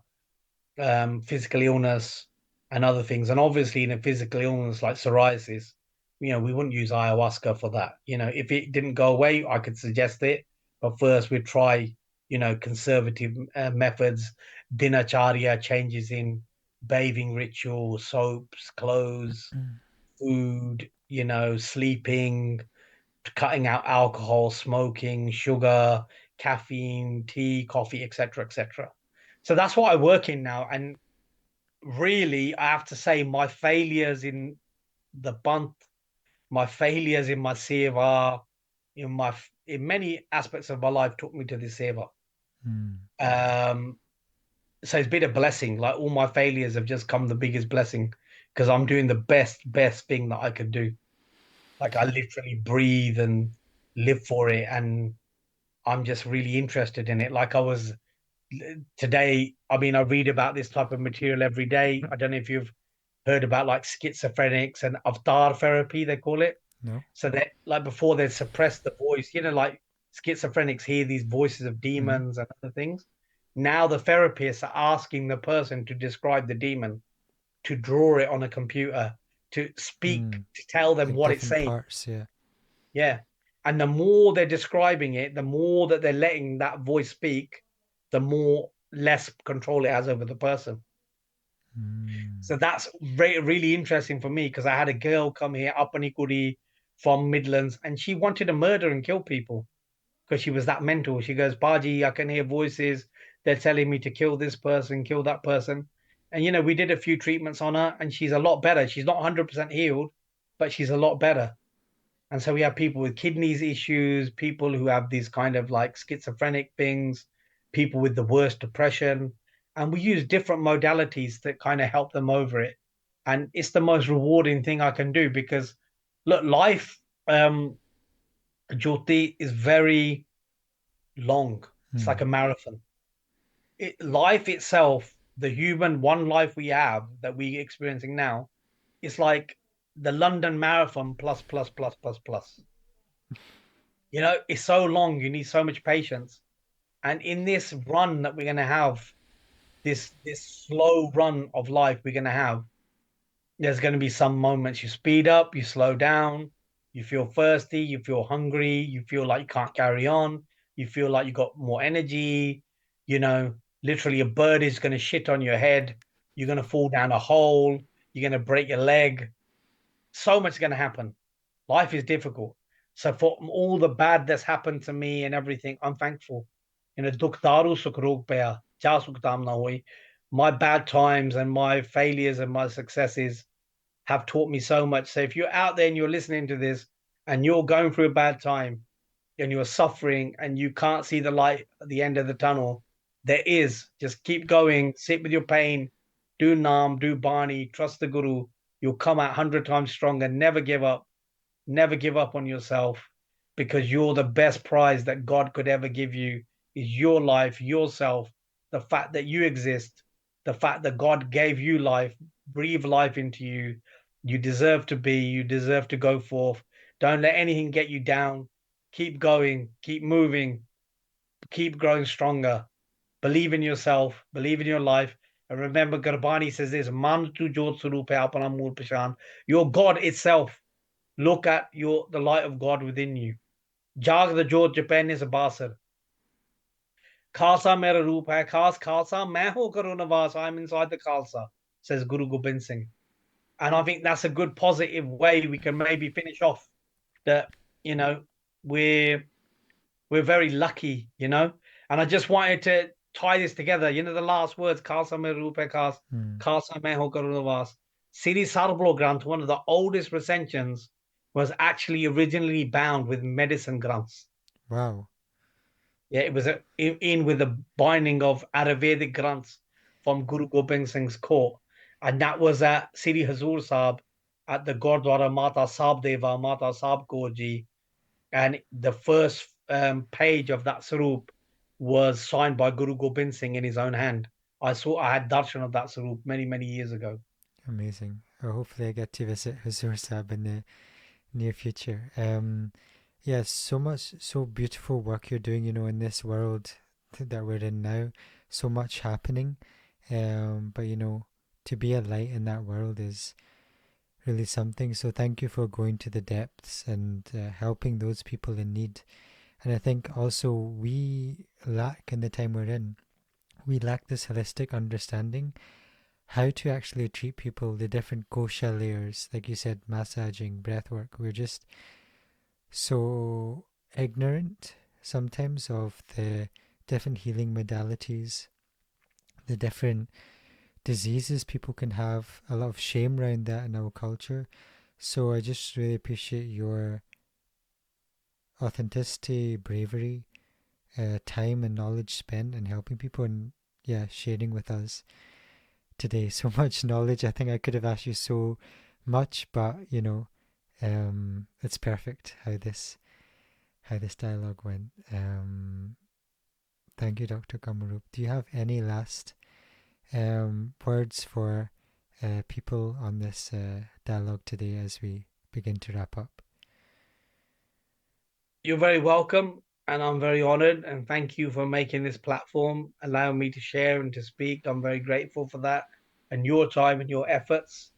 Speaker 1: physical illness, and other things. And obviously, in a physical illness like psoriasis, we wouldn't use ayahuasca for that. If it didn't go away, I could suggest it. But first, we'd try, conservative methods, dinacharya, changes in bathing ritual, soaps, clothes,
Speaker 2: Mm.
Speaker 1: food, sleeping, cutting out alcohol, smoking, sugar, caffeine, tea, coffee, etc., etc. So that's what I work in now. And really, I have to say, my failures in the bunt, my failures in my seva, in my in many aspects of my life took me to the seva.
Speaker 2: Mm.
Speaker 1: Um, so it's been a blessing. Like all my failures have just come the biggest blessing because I'm doing the best thing that I could do. Like I literally breathe and live for it, and I'm just really interested in it. Like I was today, I mean, I read about this type of material every day. I don't know if you've heard about like schizophrenics and avatar therapy, they call it.
Speaker 2: No.
Speaker 1: So that like before they suppress the voice, like schizophrenics hear these voices of
Speaker 2: Mm.
Speaker 1: demons and other things. Now the therapists are asking the person to describe the demon, to draw it on a computer, to speak,
Speaker 2: Mm.
Speaker 1: to tell them
Speaker 2: Like
Speaker 1: what it's
Speaker 2: different
Speaker 1: saying.
Speaker 2: parts, yeah.
Speaker 1: Yeah. And the more they're describing it, the more that they're letting that voice speak, the more less control it has over the person.
Speaker 2: Mm.
Speaker 1: So that's really interesting for me because I had a girl come here, Apanikuri from Midlands, and she wanted to murder and kill people because she was that mental. She goes, Baji, I can hear voices. They're telling me to kill this person, kill that person. And, we did a few treatments on her and she's a lot better. She's not 100% healed, but she's a lot better. And so we have people with kidneys issues, people who have these kind of like schizophrenic things, people with the worst depression. And we use different modalities that kind of help them over it. And it's the most rewarding thing I can do because look, life, Jhoty, is very long. It's
Speaker 2: Mm.
Speaker 1: like a marathon. Life itself, the human one life we have that we're experiencing now, it's like the London Marathon plus plus plus plus plus. It's so long, you need so much patience. And in this run that we're going to have, this slow run of life we're going to have, there's going to be some moments you speed up, you slow down, you feel thirsty, you feel hungry, you feel like you can't carry on, you feel like you got more energy, you know, literally a bird is going to shit on your head, you're going to fall down a hole, you're going to break your leg, so much is going to happen. Life is difficult. So for all the bad that's happened to me and everything, I'm thankful. You know, dukh daru sukh rog paya, ja sukh tam na hoi. My bad times and my failures and my successes have taught me so much. So if you're out there and you're listening to this and you're going through a bad time and you're suffering and you can't see the light at the end of the tunnel, there is. Just keep going, sit with your pain, do Nam, do Bani, trust the Guru. You'll come out 100 times stronger. Never give up. Never give up on yourself, because you're the best prize that God could ever give you is your life, yourself, the fact that you exist, the fact that God gave you life, breathe life into you. You deserve to be, you deserve to go forth. Don't let anything get you down. Keep going, keep moving, keep growing stronger. Believe in yourself, believe in your life. And remember, Gurbani says this, Man tu jot swaroop hai apna mool pashan. Your God itself. Look at the light of God within you. Jag the jot Japan is a basar. Khalsa mera roop hai. Khalsa main ho karo navas. I'm inside the Khalsa, says Guru Gobind Singh. And I think that's a good positive way we can maybe finish off that, you know, we're very lucky, you know. And I just wanted to tie this together. You know, the last words, Khalsa mera roop hai Khalsa main ho karo navas. Sri Sarbloh Granth, one of the oldest recensions, was actually originally bound with medicine Granths.
Speaker 2: Wow.
Speaker 1: Yeah, it was in with the binding of Ayurvedic Granths from Guru Gobind Singh's court. And that was at Sri Hazur Sahib at the Gurdwara Mata Sahib Deva, Mata Sahib Kaur Ji. And the first page of that Sarup was signed by Guru Gobind Singh in his own hand. I had darshan of that Sarup many, many years ago.
Speaker 2: Amazing. Hopefully I get to visit Huzur Sahib in the near future. Yes, so beautiful work you're doing, you know, in this world that we're in now. So much happening. But, you know, to be a light in that world is really something. So thank you for going to the depths and helping those people in need. And I think also we lack, in the time we're in, we lack this holistic understanding how to actually treat people, the different kosha layers, like you said, massaging, breath work. We're just so ignorant sometimes of the different healing modalities, the different diseases people can have, a lot of shame around that in our culture. So I just really appreciate your authenticity, bravery, time and knowledge spent in helping people, and sharing with us today. So much knowledge. I think I could have asked you so much, but you know, it's perfect how this dialogue went. Thank you, Dr. Kamalroop. Do you have any last words for people on this dialogue today as we begin to wrap up?
Speaker 1: You're very welcome, and I'm very honored, and thank you for making this platform, allowing me to share and to speak. I'm very grateful for that, and your time and your efforts.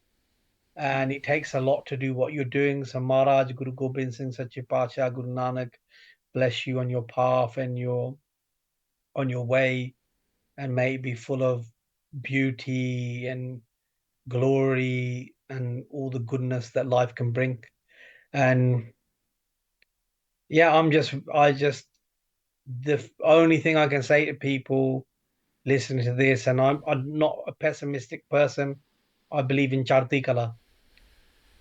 Speaker 1: And it takes a lot to do what you're doing. So Maharaj, Guru Gobind Singh, Sache Pacha, Guru Nanak, bless you on your path and on your way, and may it be full of beauty and glory and all the goodness that life can bring. And yeah, the only thing I can say to people listening to this, and I'm not a pessimistic person. I believe in Charti Kala.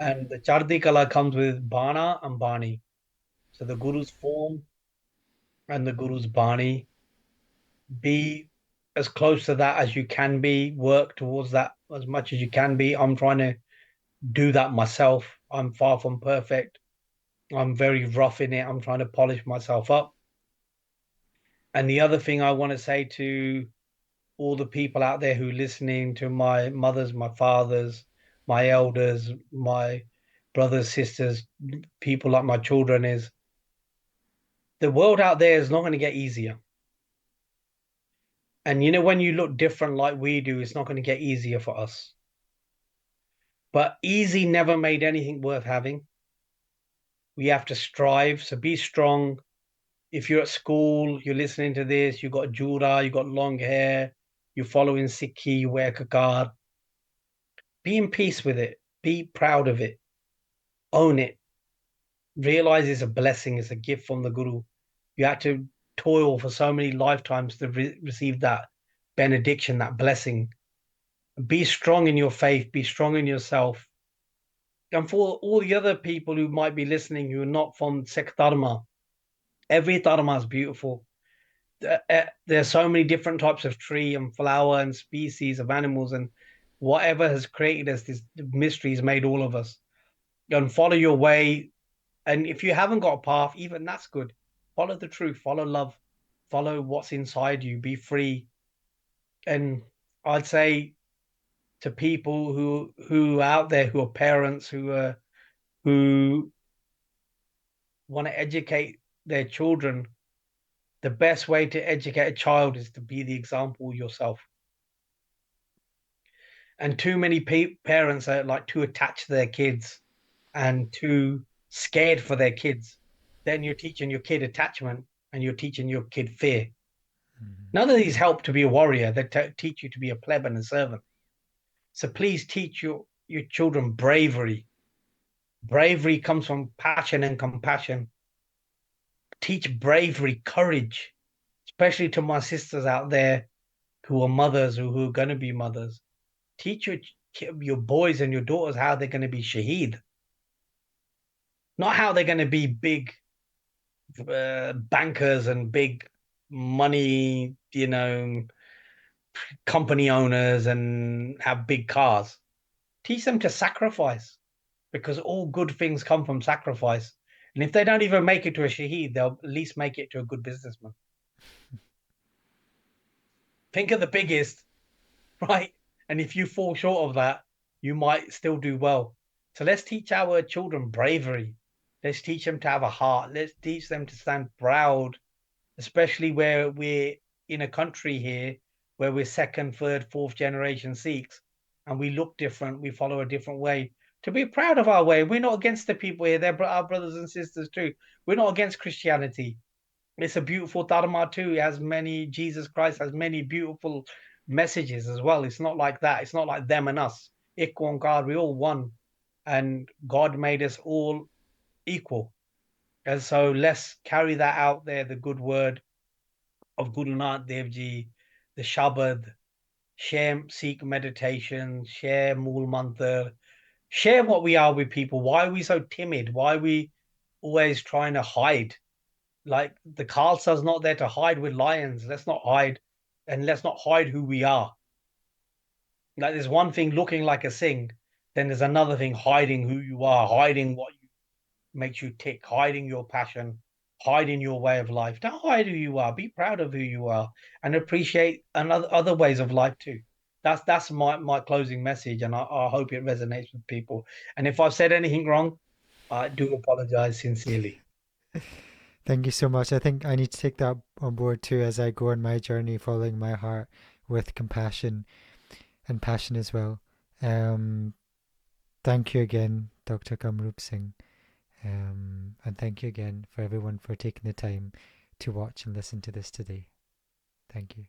Speaker 1: And the Charti Kala comes with Bana and Bani. So the Guru's form and the Guru's Bani. Be as close to that as you can be. Work towards that as much as you can be. I'm trying to do that myself. I'm far from perfect. I'm very rough in it. I'm trying to polish myself up. And the other thing I want to say to all the people out there who are listening, to my mothers, my fathers, my elders, my brothers, sisters, people like my children, is the world out there is not going to get easier. And you know, when you look different like we do, it's not going to get easier for us. But easy never made anything worth having. We have to strive. So be strong. If you're at school, you're listening to this, you've got jura, you've got long hair, you're following Sikhi, you wear kakar. Be in peace with it. Be proud of it. Own it. Realize it's a blessing, it's a gift from the Guru. You had to toil for so many lifetimes to receive that benediction, that blessing. Be strong in your faith, be strong in yourself. And for all the other people who might be listening who are not from Sikh Dharma, every Dharma is beautiful. There are so many different types of tree and flower and species of animals, and whatever has created us, this mystery has made all of us. And follow your way. And if you haven't got a path, even that's good. Follow the truth, follow love, follow what's inside you, be free. And I'd say to people who are out there who are parents who want to educate their children, the best way to educate a child is to be the example yourself. And too many parents are like too attached to their kids and too scared for their kids. Then you're teaching your kid attachment and you're teaching your kid fear. None of these help to be a warrior. They teach you to be a pleb and a servant. So please teach your children bravery. Bravery comes from passion and compassion. Teach bravery, courage, especially to my sisters out there who are mothers or who are going to be mothers. Teach your boys and your daughters how they're going to be shaheed, not how they're going to be big bankers and big money, company owners and have big cars. Teach them to sacrifice because all good things come from sacrifice. And if they don't even make it to a shaheed, they'll at least make it to a good businessman. Think of the biggest, right? And if you fall short of that, you might still do well. So let's teach our children bravery. Let's teach them to have a heart. Let's teach them to stand proud, especially where we're in a country here where we're second, third, fourth generation Sikhs and we look different, we follow a different way. To be proud of our way. We're not against the people here, they're our brothers and sisters too. We're not against Christianity. It's a beautiful Dharma too. It has many, Jesus Christ has many beautiful messages as well. It's not like that. It's not like them and us. Ik Onkar, we all one. And God made us all equal. And so let's carry that out there, the good word of Guru Nanak Dev Ji, the Shabad, share Sikh meditation, share Mool Mantra, share what we are with people. Why are we so timid? Why are we always trying to hide? Like the Khalsa's not there to hide with lions. Let's not hide and let's not hide who we are. Like there's one thing looking like a Singh, then there's another thing hiding who you are, hiding what makes you tick, hiding your passion, hiding your way of life. Don't hide who you are. Be proud of who you are and appreciate other ways of life too. That's my closing message, and I hope it resonates with people. And if I've said anything wrong, I do apologize sincerely.
Speaker 2: Thank you so much. I think I need to take that on board too as I go on my journey following my heart with compassion and passion as well. Thank you again, Dr. Kamalroop Singh. And thank you again for everyone for taking the time to watch and listen to this today. Thank you.